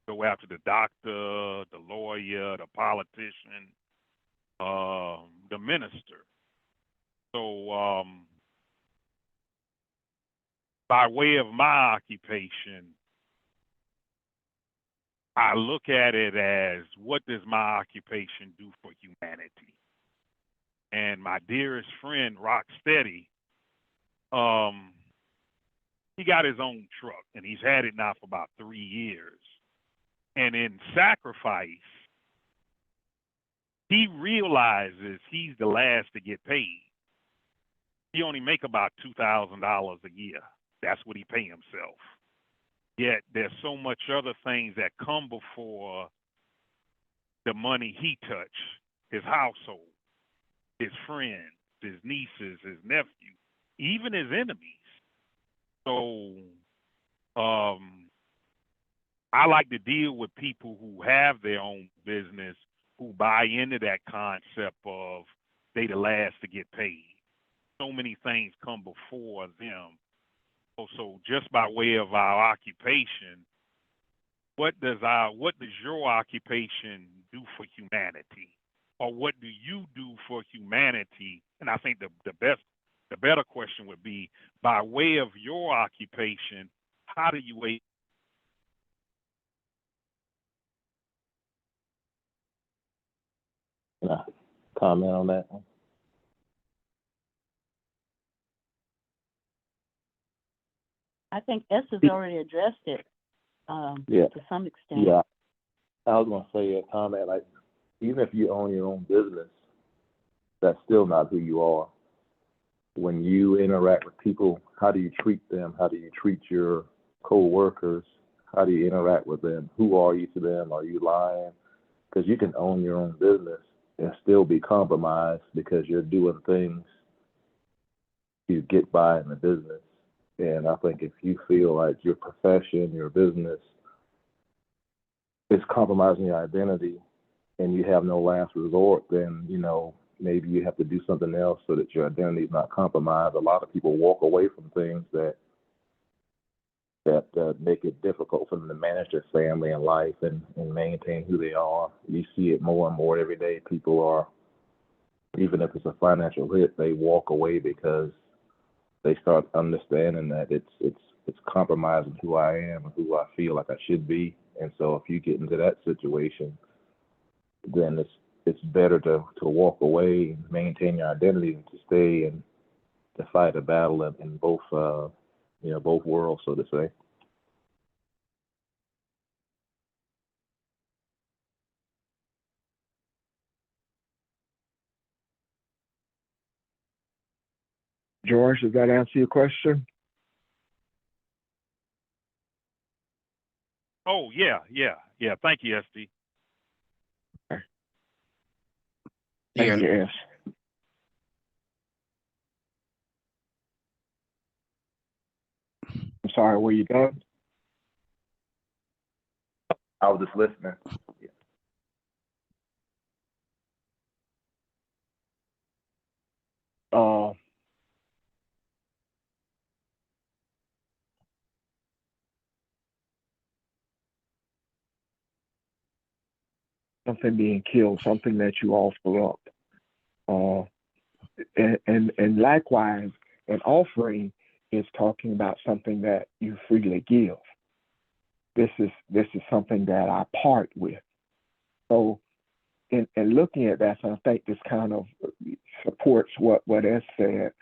Go after the doctor, the lawyer, the politician, the minister. So by way of my occupation, I look at it as, what does my occupation do for humanity? And my dearest friend, Rocksteady, he got his own truck, and he's had it now for about 3 years. And in sacrifice, he realizes he's the last to get paid. He only make about $2,000 a year. That's what he pay himself. Yet there's so much other things that come before the money he touched: his household, his friends, his nieces, his nephews, even his enemies. So I like to deal with people who have their own business, who buy into that concept of they the last to get paid. So many things come before them. So just by way of our occupation, what does your occupation do for humanity? Or what do you do for humanity? And I think the better question would be, by way of your occupation, how do you wait? Can I comment on that one? I think S has already addressed it. Yeah. to some extent. Yeah. I was gonna say a comment like, even if you own your own business, that's still not who you are. When you interact with people, how do you treat them? How do you treat your co-workers? How do you interact with them? Who are you to them? Are you lying? Because you can own your own business and still be compromised because you're doing things to get by in the business. And I think if you feel like your profession, your business is compromising your identity and you have no last resort, then, maybe you have to do something else so that your identity is not compromised. A lot of people walk away from things that make it difficult for them to manage their family and life and maintain who they are. You see it more and more every day. People are, even if it's a financial hit, they walk away because they start understanding that it's compromising who I am and who I feel like I should be. And so if you get into that situation, then it's better to walk away and maintain your identity and to stay and to fight a battle in both both worlds, so to say. George, does that answer your question? Oh, yeah. Thank you, SD. Thank you, S. I'm sorry, were you done? I was just listening. Something being killed, something that you offer up. And likewise, an offering is talking about something that you freely give. This is something that I part with. So in looking at that, so I think this kind of supports what S said.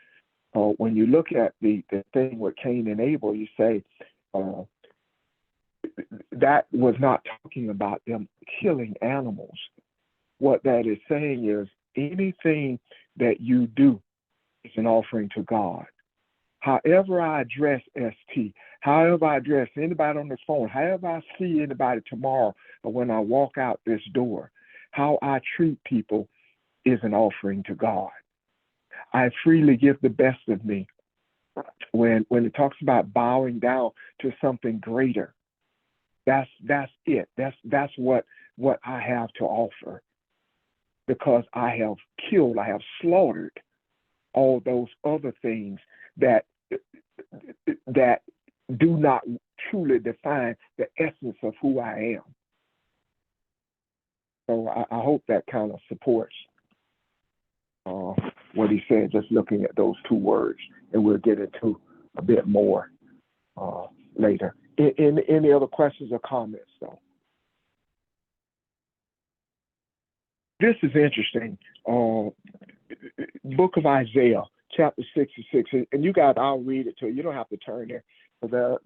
When you look at the thing with Cain and Abel, you say that was not talking about them killing animals. What that is saying is anything that you do is an offering to God. However I address ST, however I address anybody on the phone, however I see anybody tomorrow or when I walk out this door, how I treat people is an offering to God. I freely give the best of me. When it talks about bowing down to something greater, that's it. That's what I have to offer, because I have killed, I have slaughtered all those other things that do not truly define the essence of who I am. So I hope that kind of supports what he said, just looking at those two words, and we'll get into a bit more later. Any other questions or comments, though? This is interesting. Book of Isaiah, chapter 66, and you guys, I'll read it to you. You don't have to turn there, because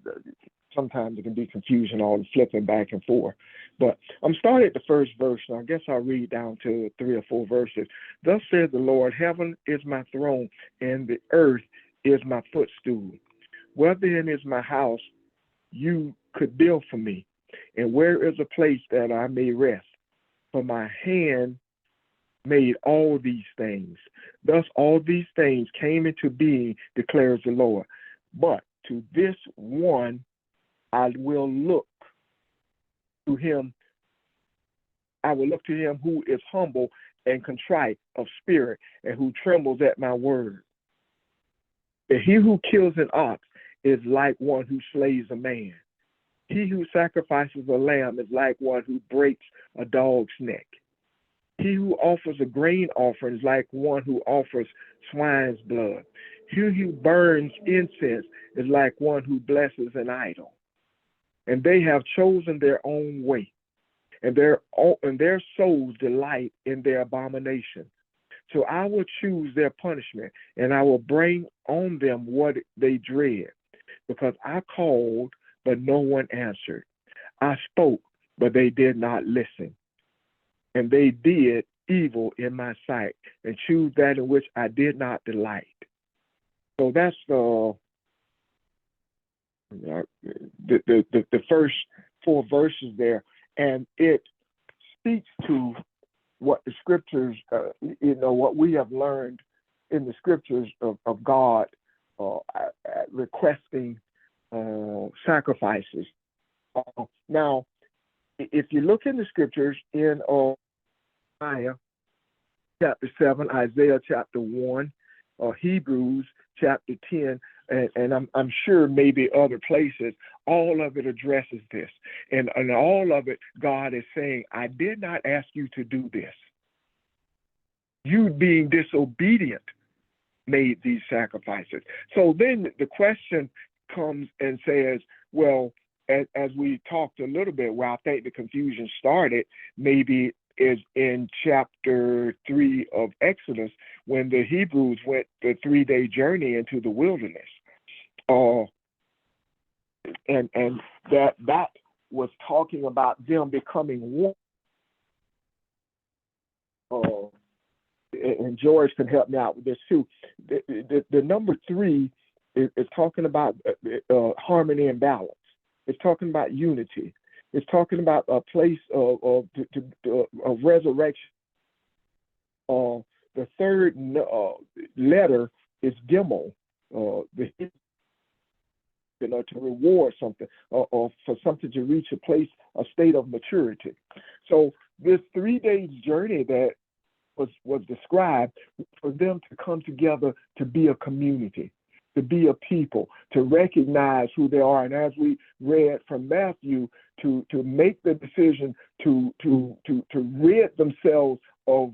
sometimes it can be confusion, all the flipping back and forth. But I'm starting at the first verse, and I guess I'll read down to 3 or 4 verses. Thus says the Lord, heaven is my throne, and the earth is my footstool. Where then is my house you could build for me? And where is a place that I may rest? For my hand made all these things. Thus all these things came into being, declares the Lord. But to this one I will look to him. I will look to him who is humble and contrite of spirit, and who trembles at my word. And he who kills an ox is like one who slays a man. He who sacrifices a lamb is like one who breaks a dog's neck. He who offers a grain offering is like one who offers swine's blood. He who burns incense is like one who blesses an idol. And they have chosen their own way, and their souls delight in their abomination. So I will choose their punishment, and I will bring on them what they dread. Because I called, but no one answered. I spoke, but they did not listen. And they did evil in my sight and choose that in which I did not delight. So that's the first 4 verses there. And it speaks to what the scriptures, what we have learned in the scriptures of God requesting sacrifices. Now, if you look in the scriptures in Isaiah chapter 7, Isaiah chapter 1, Hebrews chapter 10, and I'm sure maybe other places, all of it addresses this. And all of it, God is saying, I did not ask you to do this. You being disobedient made these sacrifices. So then the question comes and says, well, as we talked a little bit, where I think the confusion started, maybe is in chapter 3 of Exodus, when the Hebrews went the 3-day journey into the wilderness. And that was talking about them becoming one. And George can help me out with this too. The number 3 is talking about harmony and balance. It's talking about unity. It's talking about a place of resurrection. The third letter is Gimel, to reward something or for something to reach a state of maturity. So this 3 days journey that was described for them to come together to be a community, to be a people, to recognize who they are, and as we read from Matthew, to make the decision to rid themselves of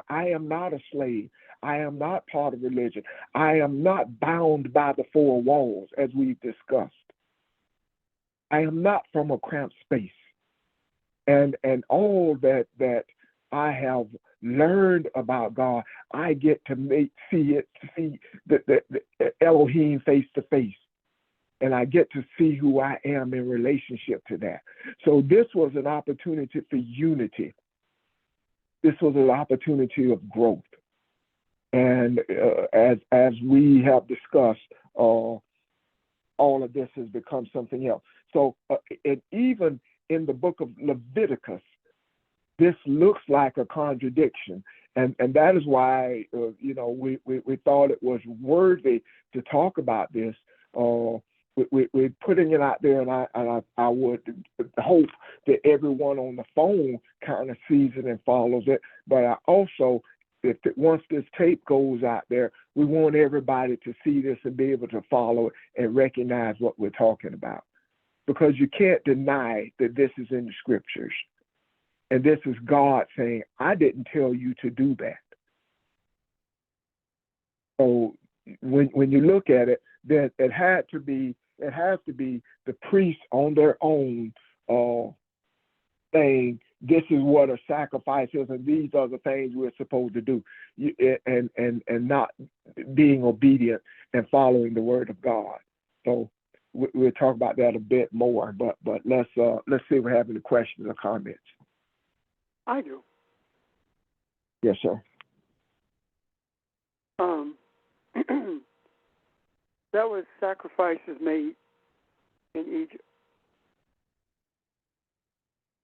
I am not a slave. I am not part of religion. I am not bound by the 4 walls, as we've discussed. I am not from a cramped space. And all that I have learned about God, I get to see the Elohim face to face. And I get to see who I am in relationship to that. So this was an opportunity for unity. This was an opportunity of growth. And as we have discussed, all of this has become something else. So and even in the book of Leviticus, this looks like a contradiction. And that is why, we thought it was worthy to talk about this. We're putting it out there, and I would hope that everyone on the phone kind of sees it and follows it. But I also, once this tape goes out there, we want everybody to see this and be able to follow it and recognize what we're talking about. Because you can't deny that this is in the scriptures. And this is God saying, I didn't tell you to do that. So when you look at it, then it has to be the priests on their own saying, this is what a sacrifice is, and these are the things we're supposed to do, and not being obedient and following the word of God. So we'll talk about that a bit more, but let's see if we have any questions or comments. I do. Yes, sir. There was sacrifices made in Egypt.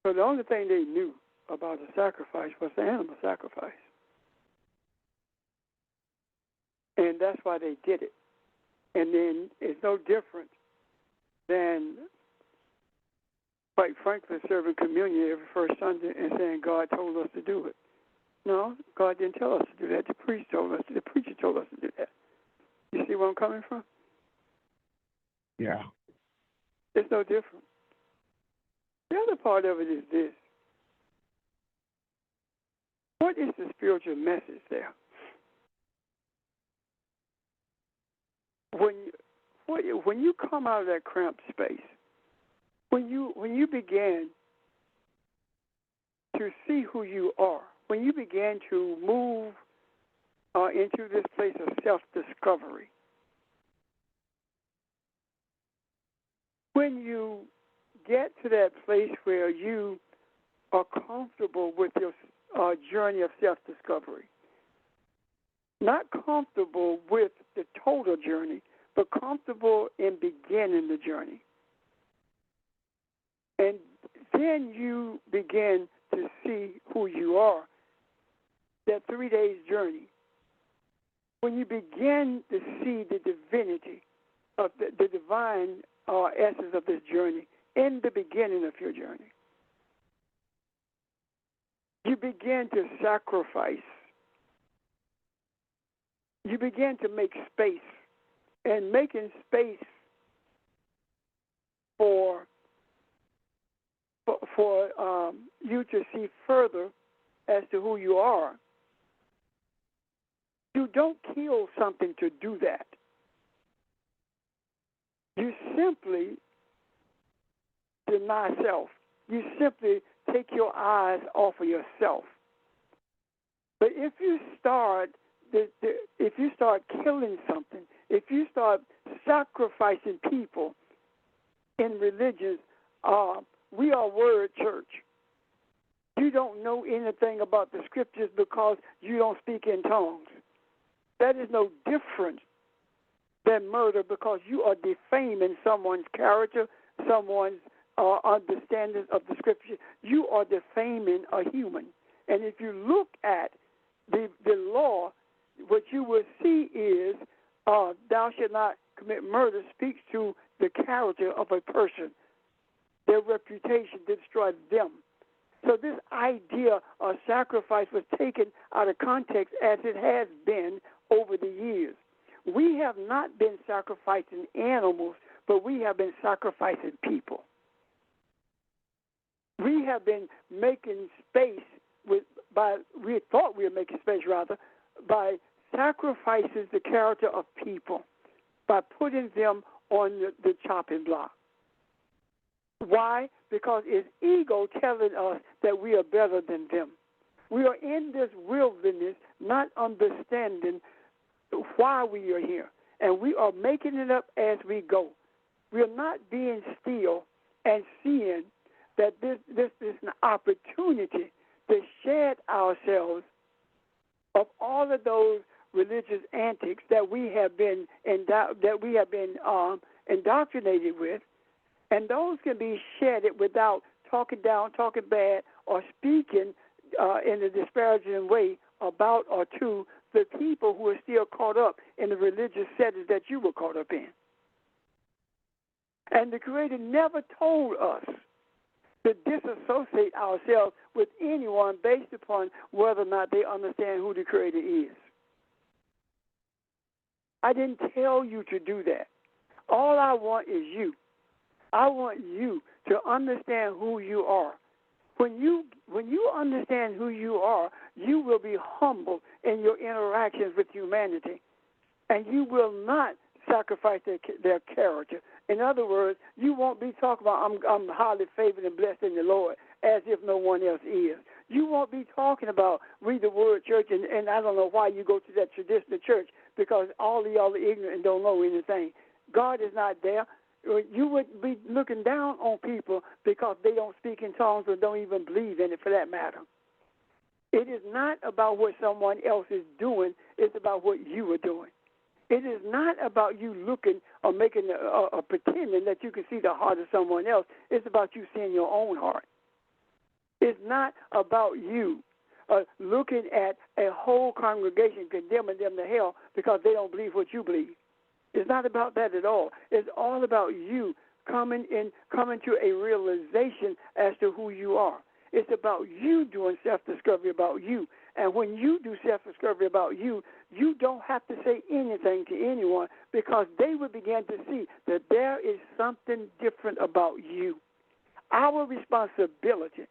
So the only thing they knew about a sacrifice was the animal sacrifice. And that's why they did it. And then it's no different than, quite frankly, serving communion every first Sunday and saying God told us to do it. No, God didn't tell us to do that. The preacher told us to do that. You see where I'm coming from? Yeah. It's no different. The other part of it is this. What is the spiritual message there? When you come out of that cramped space, when you begin to see who you are, when you begin to move into this place of self-discovery, when you get to that place where you are comfortable with your journey of self-discovery. Not comfortable with the total journey, but comfortable in beginning the journey. And then you begin to see who you are. That 3 days journey. When you begin to see the divinity of the divine essence of this journey in the beginning of your journey, you begin to sacrifice. You begin to make space. And making space for you to see further as to who you are. You don't kill something to do that. You simply deny self. You simply take your eyes off of yourself. But if you start killing something, if you start sacrificing people in religions, we are Word Church. You don't know anything about the scriptures because you don't speak in tongues. That is no different than murder because you are defaming someone's character, someone's understanding of the scripture. You are defaming a human. And if you look at the law, what you will see is thou shalt not commit murder speaks to the character of a person, their reputation, to destroy them. So this idea of sacrifice was taken out of context as it has been over the years. We have not been sacrificing animals, but we have been sacrificing people. We have been making space we thought we were making space by sacrificing the character of people, by putting them on the chopping block. Why? Because it's ego telling us that we are better than them. We are in this wilderness not understanding why we are here, and we are making it up as we go. We are not being still and seeing that this is an opportunity to shed ourselves of all of those religious antics that we have been indoctrinated with, and those can be shedded without talking down, talking bad, or speaking in a disparaging way about or to the people who are still caught up in the religious settings that you were caught up in. And the Creator never told us to disassociate ourselves with anyone based upon whether or not they understand who the Creator is. I didn't tell you to do that. All I want is you. I want you to understand who you are. When you understand who you are, you will be humble in your interactions with humanity, and you will not sacrifice their character. In other words, you won't be talking about I'm highly favored and blessed in the Lord as if no one else is. You won't be talking about read the word church, and I don't know why you go to that traditional church because all of y'all are ignorant and don't know anything. God is not there. You would be looking down on people because they don't speak in tongues or don't even believe in it for that matter. It is not about what someone else is doing. It's about what you are doing. It is not about you looking or making or pretending that you can see the heart of someone else. It's about you seeing your own heart. It's not about you looking at a whole congregation condemning them to hell because they don't believe what you believe. It's not about that at all. It's all about you coming to a realization as to who you are. It's about you doing self-discovery about you. And when you do self-discovery about you, you don't have to say anything to anyone because they will begin to see that there is something different about you. Our responsibility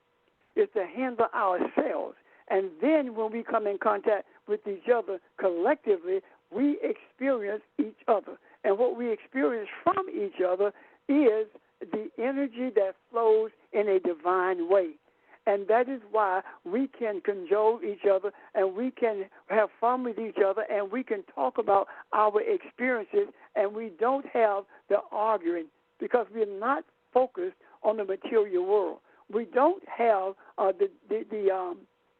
is to handle ourselves. And then when we come in contact with each other collectively, we experience each other. And what we experience from each other is the energy that flows in a divine way. And that is why we can cajole each other and we can have fun with each other and we can talk about our experiences and we don't have the arguing because we're not focused on the material world. We don't have the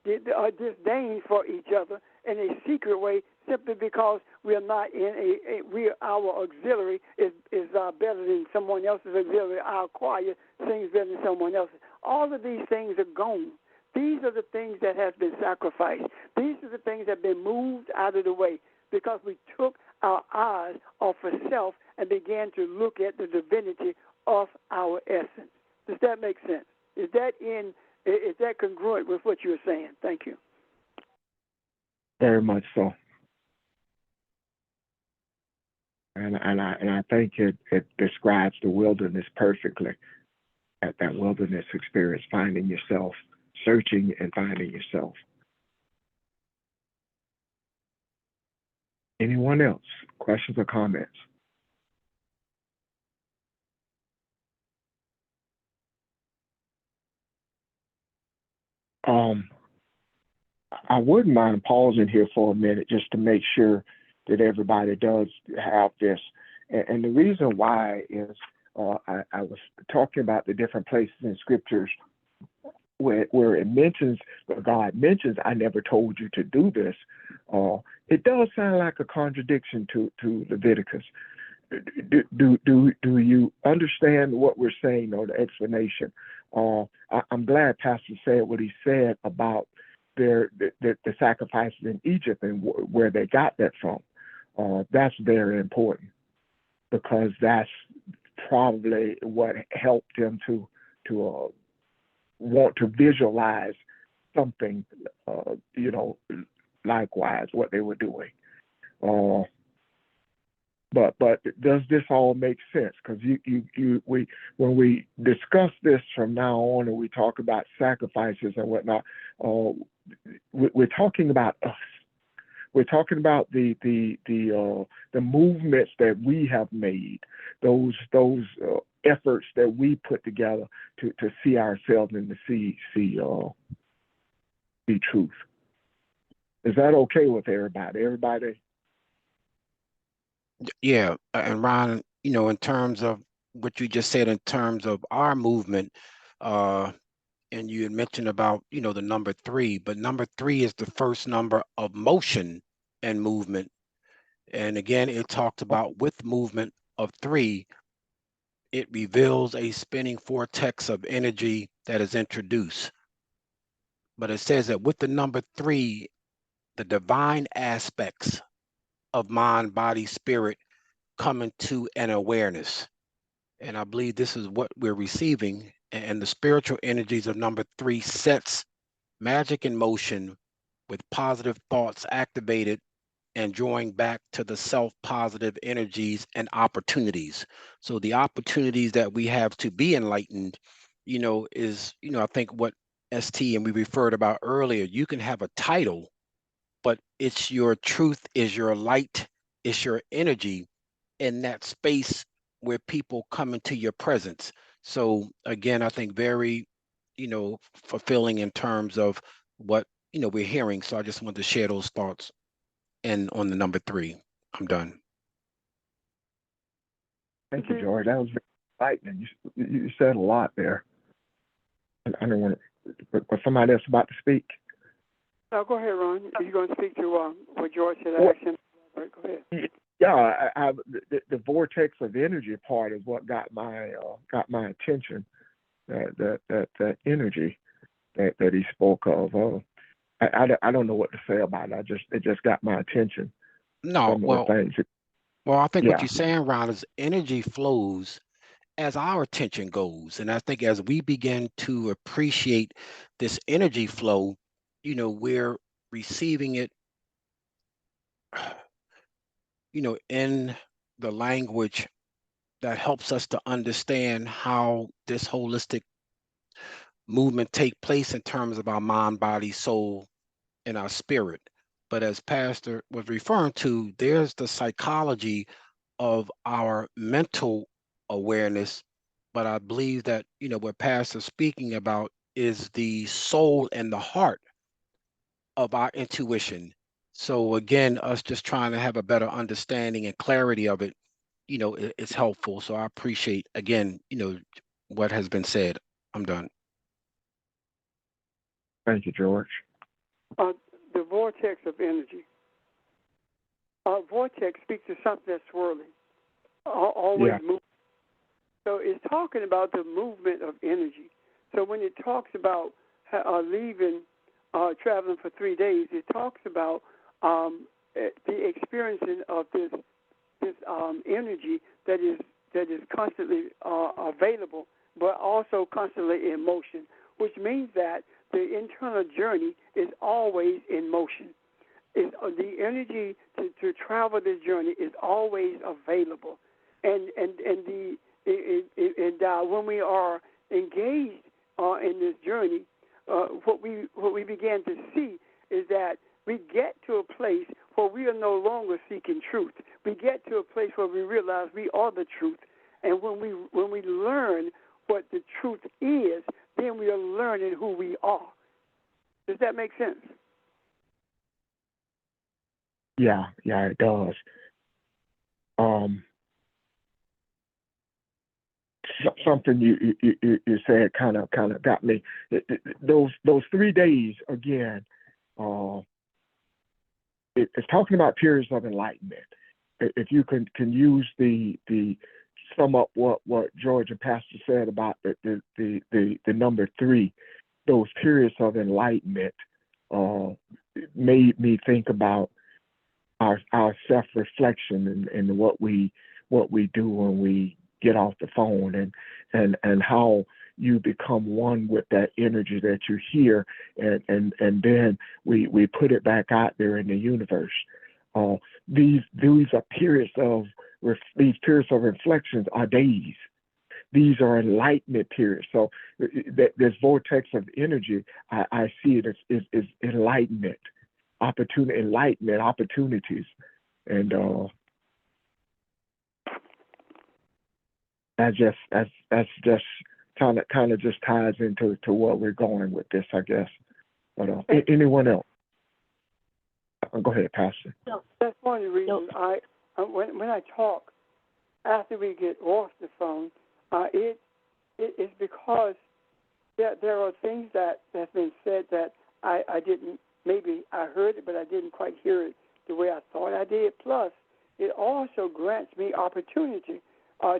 disdain for each other in a secret way, simply because we are not in our auxiliary is better than someone else's auxiliary. Our choir sings better than someone else's. All of these things are gone. These are the things that have been sacrificed. These are the things that have been moved out of the way because we took our eyes off of self and began to look at the divinity of our essence. Does that make sense? Is that congruent with what you're saying? Thank you. Very much so. And I think it describes the wilderness perfectly. At that wilderness experience, finding yourself, searching and finding yourself. Anyone else? Questions or comments? I wouldn't mind pausing here for a minute just to make sure that everybody does have this. And the reason why is I was talking about the different places in scriptures where it mentions, where God mentions, I never told you to do this. It does sound like a contradiction to Leviticus. Do you understand what we're saying or the explanation? I'm glad Pastor said what he said about the sacrifices in Egypt and where they got that from. That's very important because that's probably what helped them to want to visualize something, likewise what they were doing. But does this all make sense? Because when we discuss this from now on and we talk about sacrifices and whatnot, we're talking about us. We're talking about the movements that we have made, those efforts that we put together to see ourselves and to see truth. Is that okay with everybody? Everybody? Yeah, and Ron, in terms of what you just said, in terms of our movement, and you had mentioned about, the number 3, but number 3 is the first number of motion and movement. And again, it talks about with movement of 3, it reveals a spinning vortex of energy that is introduced. But it says that with the number 3, the divine aspects of mind, body, spirit come into an awareness. And I believe this is what we're receiving. And the spiritual energies of number 3 sets magic in motion with positive thoughts activated and drawing back to the self-positive energies and opportunities. So the opportunities that we have to be enlightened, is, I think what ST and we referred about earlier, you can have a title, but it's your truth, is your light, it's your energy in that space where people come into your presence. So again, I think very, fulfilling in terms of what, we're hearing. So I just wanted to share those thoughts. And on the number 3, I'm done. Thank you, George. That was very enlightening. You said a lot there. I don't want to, but somebody else about to speak. No, go ahead, Ron. You're going to speak to what George said. Action. Right, go ahead. Yeah, the vortex of energy part is what got my attention. That energy that he spoke of. I don't know what to say about it. It just got my attention. No, well, I think what you're saying, Ron, is energy flows as our attention goes. And I think as we begin to appreciate this energy flow, we're receiving it, in the language that helps us to understand how this holistic movement take place in terms of our mind, body, soul, and our spirit. But as Pastor was referring to, there's the psychology of our mental awareness. But I believe that, what Pastor's speaking about is the soul and the heart of our intuition. So again, us just trying to have a better understanding and clarity of it, it's helpful. So I appreciate, again, what has been said. I'm done. Thank you, George. The vortex of energy. Vortex speaks to something that's swirling, always moving. So it's talking about the movement of energy. So when it talks about leaving, traveling for 3 days, it talks about the experiencing of this energy that is constantly available, but also constantly in motion, which means that the internal journey is always in motion. The energy to travel this journey is always available, and when we are engaged in this journey, what we begin to see is that we get to a place where we are no longer seeking truth. We get to a place where we realize we are the truth, and when we learn what the truth is, then we are learning who we are. Does that make sense? Yeah, it does. Something you said kind of got me. Those 3 days again. It's talking about periods of enlightenment. If you can use the sum up what George and Pastor said about the number 3, those periods of enlightenment made me think about our self-reflection and what we do when we get off the phone and how you become one with that energy that you hear, and then we put it back out there in the universe. These are periods of reflections are days. These are enlightenment periods. So this vortex of energy, I see it as enlightenment, enlightenment opportunities, and that's just kind of just ties into what we're going with this, I guess. But anyone else? Go ahead, Pastor. That's one of the reasons when I talk after we get off the phone, it's because there are things that have been said that I didn't, maybe I heard it, but I didn't quite hear it the way I thought I did. Plus, it also grants me opportunity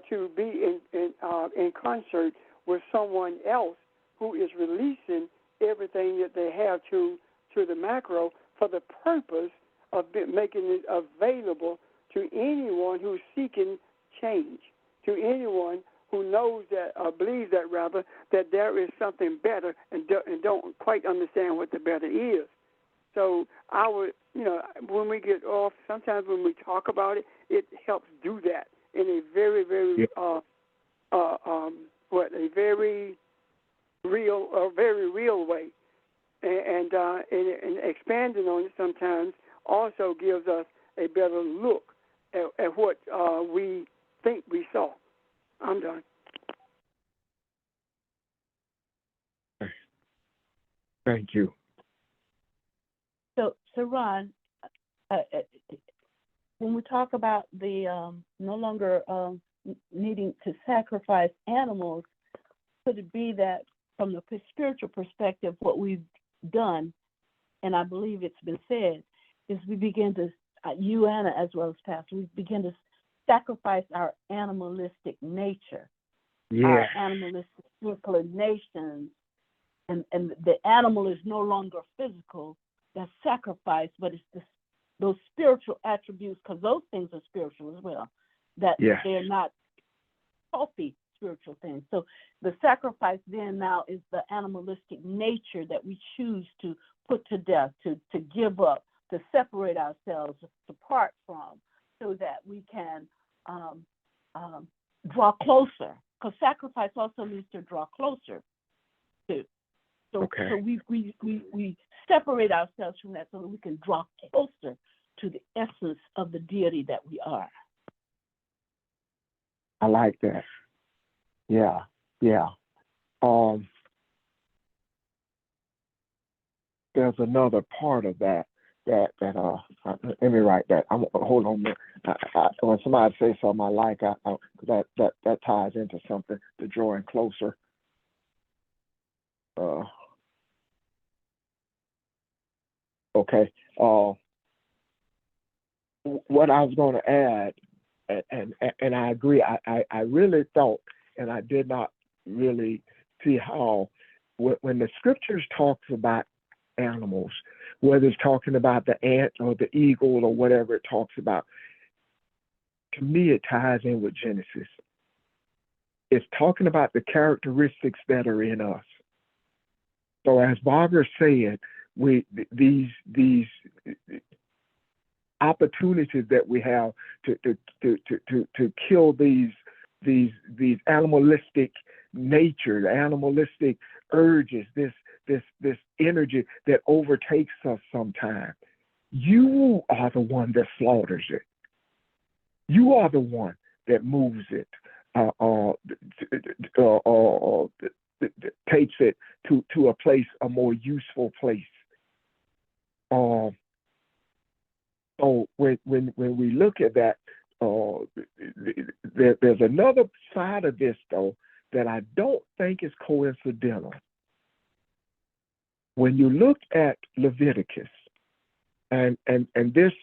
to be in concert with someone else who is releasing everything that they have to the macro for the purpose of making it available to anyone who's seeking change, to anyone who knows that, or believes that rather, that there is something better and don't quite understand what the better is. So when we get off, sometimes when we talk about it, it helps do that in a very, very a very real way, and expanding on it sometimes also gives us a better look at what we think we saw. I'm done. Thank you. So Ron, when we talk about the no longer needing to sacrifice animals, could it be that from the spiritual perspective, what we've done, and I believe it's been said, is we begin to, you, Anna, as well as Pastor, we begin to sacrifice our animalistic nature, our animalistic inclinations, and the animal is no longer physical, that's sacrificed, but it's those spiritual attributes, because those things are spiritual as well, that they're not healthy spiritual things. So the sacrifice then now is the animalistic nature that we choose to put to death, to give up, to separate ourselves, to part from, so that we can draw closer. Because sacrifice also means to draw closer to. So we separate ourselves from that so that we can draw closer to the essence of the deity that we are. I like that. Yeah. There's another part of that let me write that. Hold on a minute. When somebody says something I like, that ties into something, the drawing closer. Okay. What I was going to add, and I agree. I really thought, and I did not really see how when the scriptures talks about animals, whether it's talking about the ant or the eagle or whatever it talks about, to me it ties in with Genesis. It's talking about the characteristics that are in us. So as Barbara said, these opportunities that we have to kill these animalistic nature, animalistic urges, this energy that overtakes us sometimes. You are the one that slaughters it. You are the one that moves it, takes it to a place, a more useful place. So when we look at that, there's another side of this though that I don't think is coincidental. When you look at Leviticus, and this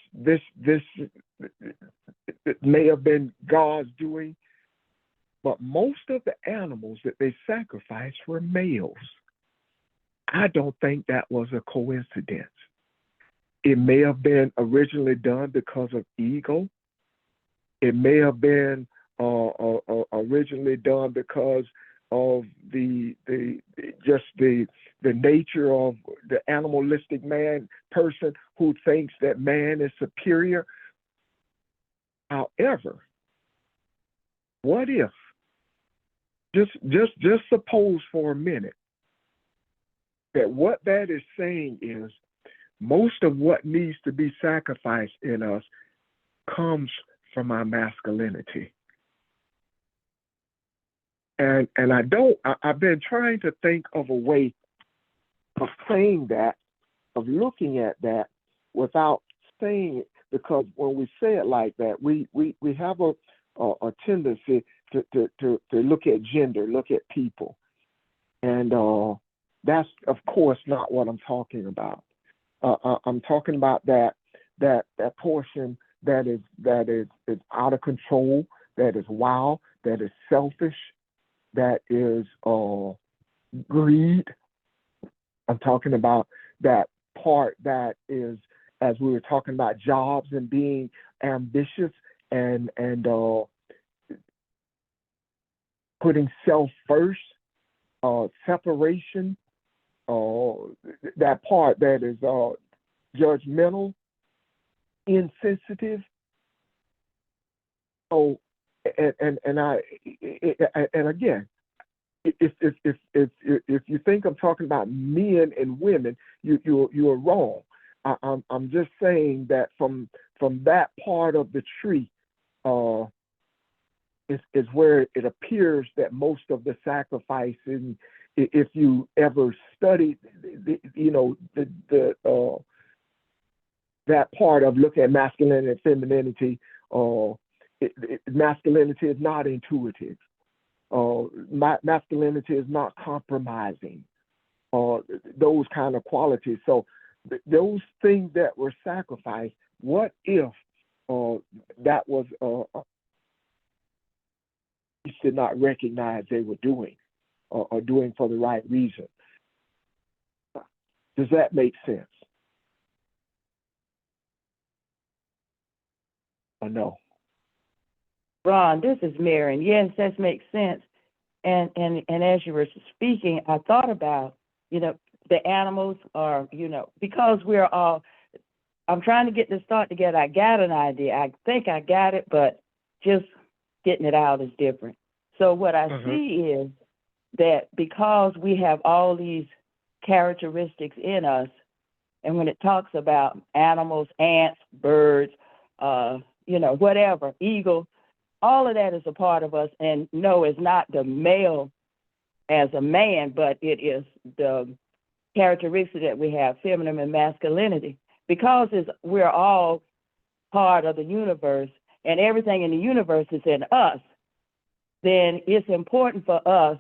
may have been God's doing, but most of the animals that they sacrificed were males. I don't think that was a coincidence. It may have been originally done because of ego. It may have been originally done because of the nature of the animalistic person who thinks that man is superior. However, what if, just suppose for a minute that what that is saying is most of what needs to be sacrificed in us comes from our masculinity. And I've been trying to think of a way of saying that, of looking at that without saying it, because when we say it like that, we have a tendency to look at gender, look at people. And that's, of course, not what I'm talking about. I'm talking about that portion that is out of control, that is wild, that is selfish, that is greed. I'm talking about that part that is, as we were talking about jobs and being ambitious and putting self first, separation, that part that is judgmental, insensitive. So, and again, if you think I'm talking about men and women, you are wrong. I'm just saying that from that part of the tree is where it appears that most of the sacrificing, if you ever studied, that part of looking at masculinity and femininity, masculinity is not intuitive. Masculinity is not compromising. Those kind of qualities. So those things that were sacrificed, what if that was you should not recognize they were doing or doing for the right reason? Does that make sense? Or no? Ron, this is Marion. Yes, that makes sense. And as you were speaking, I thought about, the animals are, because we're all, I'm trying to get this thought together. I got an idea. I think I got it, but just getting it out is different. So what I see is that because we have all these characteristics in us, and when it talks about animals, ants, birds, whatever, eagle, all of that is a part of us. And no, it's not the male as a man, but it is the characteristic that we have, feminine and masculinity. because we're all part of the universe and everything in the universe is in us, then it's important for us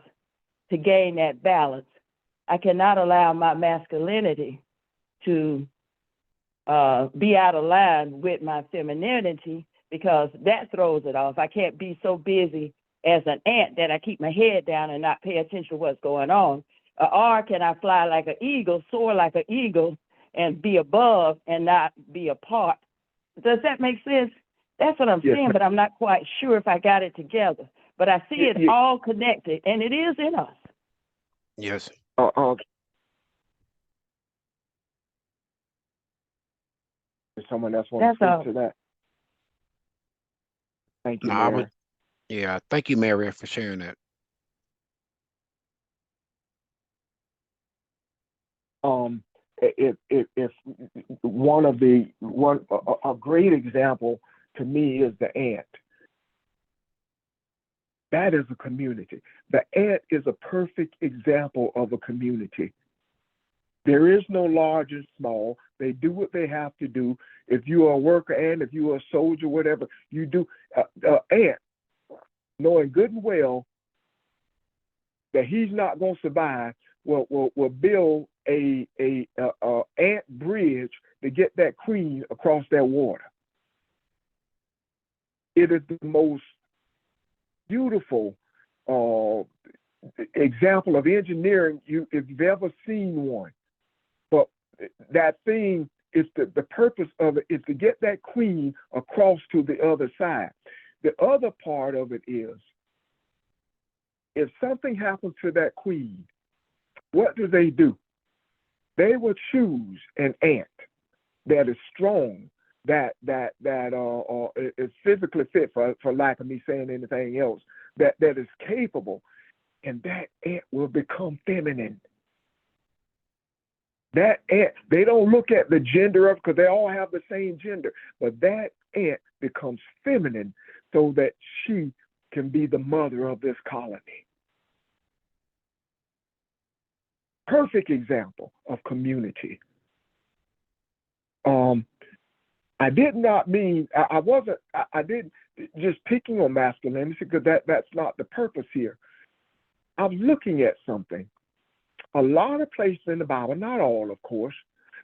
to gain that balance. I cannot allow my masculinity to be out of line with my femininity, because that throws it off. I can't be so busy as an ant that I keep my head down and not pay attention to what's going on. Or can I fly like an eagle, soar like an eagle, and be above and not be apart? Does that make sense? That's what I'm saying, but I'm not quite sure if I got it together. But I see it all connected, and it is in us. Yes. Does someone else want to speak to that? Thank you, Mary. Thank you, Mary, for sharing that. If a great example to me is the ant. That is a community. The ant is a perfect example of a community. There is no large and small. They do what they have to do. If you are a worker ant, if you are a soldier, whatever, you do. Ant, knowing good and well that he's not going to survive, will build a ant bridge to get that queen across that water. It is the most beautiful example of engineering if you've ever seen one. But that thing is the purpose of it is to get that queen across to the other side. The other part of it is, if something happens to that queen, what do? They will choose an ant that is strong, that is physically fit, for lack of me saying anything else, that is capable, and that ant will become feminine. That ant, they don't look at the gender of, because they all have the same gender, but that ant becomes feminine so that she can be the mother of this colony. Perfect example of community. I did not mean, I didn't just picking on masculinity, because that's not the purpose here. I'm looking at something. A lot of places in the Bible, not all, of course,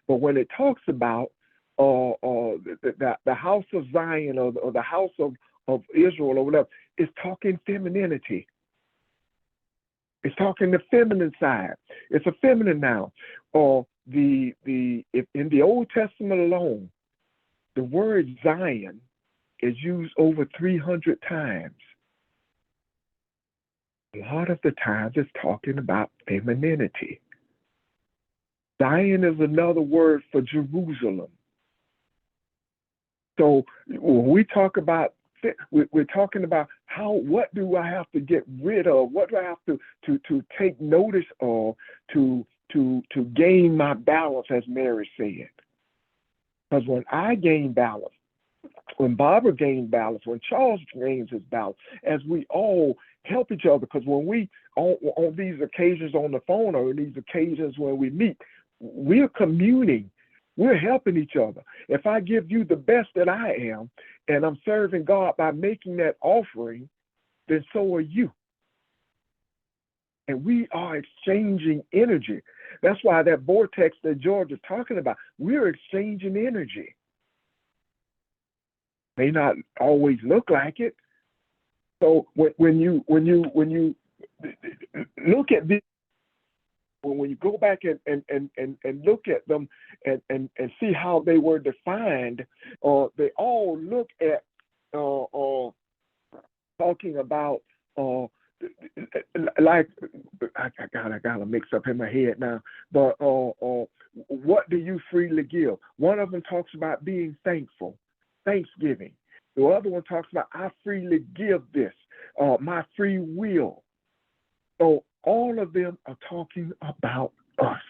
but when it talks about the house of Zion or the house of Israel or whatever, it's talking femininity. It's talking the feminine side. It's a feminine noun. Or if in the Old Testament alone, the word Zion is used over 300 times. A lot of the times it's talking about femininity. Zion is another word for Jerusalem. So when we talk about, we're talking about what do I have to get rid of? What do I have to take notice of to gain my balance, as Mary said? Because when I gain balance, when Barbara gained balance, when Charles gains his balance, as we all help each other, because when we, on these occasions on the phone or these occasions when we meet, we're communing, we're helping each other. If I give you the best that I am, and I'm serving God by making that offering, then so are you. And we are exchanging energy. That's why that vortex that George is talking about, we're exchanging energy. May not always look like it. So when you look at this, when you go back and look at them and see how they were defined, they all look at talking about like I gotta mix up in my head now, but what do you freely give? One of them talks about being thankful, Thanksgiving. The other one talks about I freely give this, my free will. So all of them are talking about us.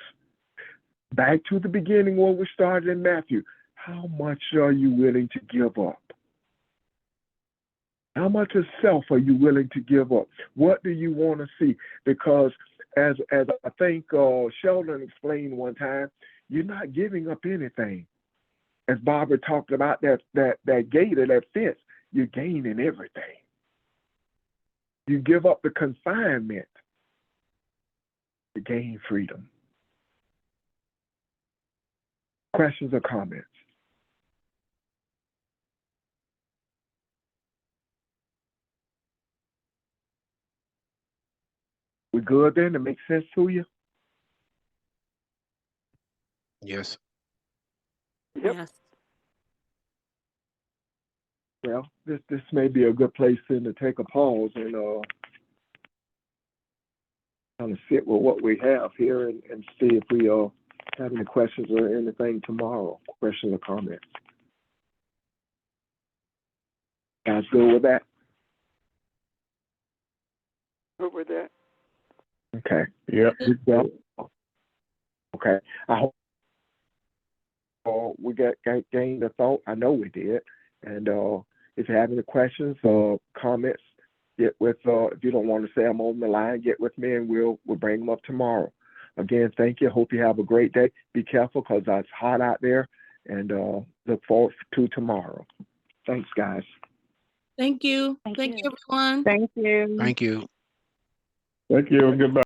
Back to the beginning where we started in Matthew. How much are you willing to give up? How much of self are you willing to give up? What do you want to see? Because as I think Sheldon explained one time, you're not giving up anything. as Barbara talked about that gate or that fence, you're gaining everything. You give up the confinement to gain freedom. Questions or comments? We good then? It makes sense to you? Yes. Yep. Yes. Well, this may be a good place then to take a pause and kind of sit with what we have here and see if we have any questions or anything tomorrow. Questions or comments? Guys good with that? Good with that. Okay. Yep. Well, okay. I hope we gained a thought. I know we did. And if you have any questions or comments, get with, if you don't want to say I'm on the line, get with me and we'll bring them up tomorrow. Again, thank you. Hope you have a great day. Be careful because it's hot out there, and look forward to tomorrow. Thanks, guys. Thank you. Thank you, everyone. Thank you. Thank you. Goodbye.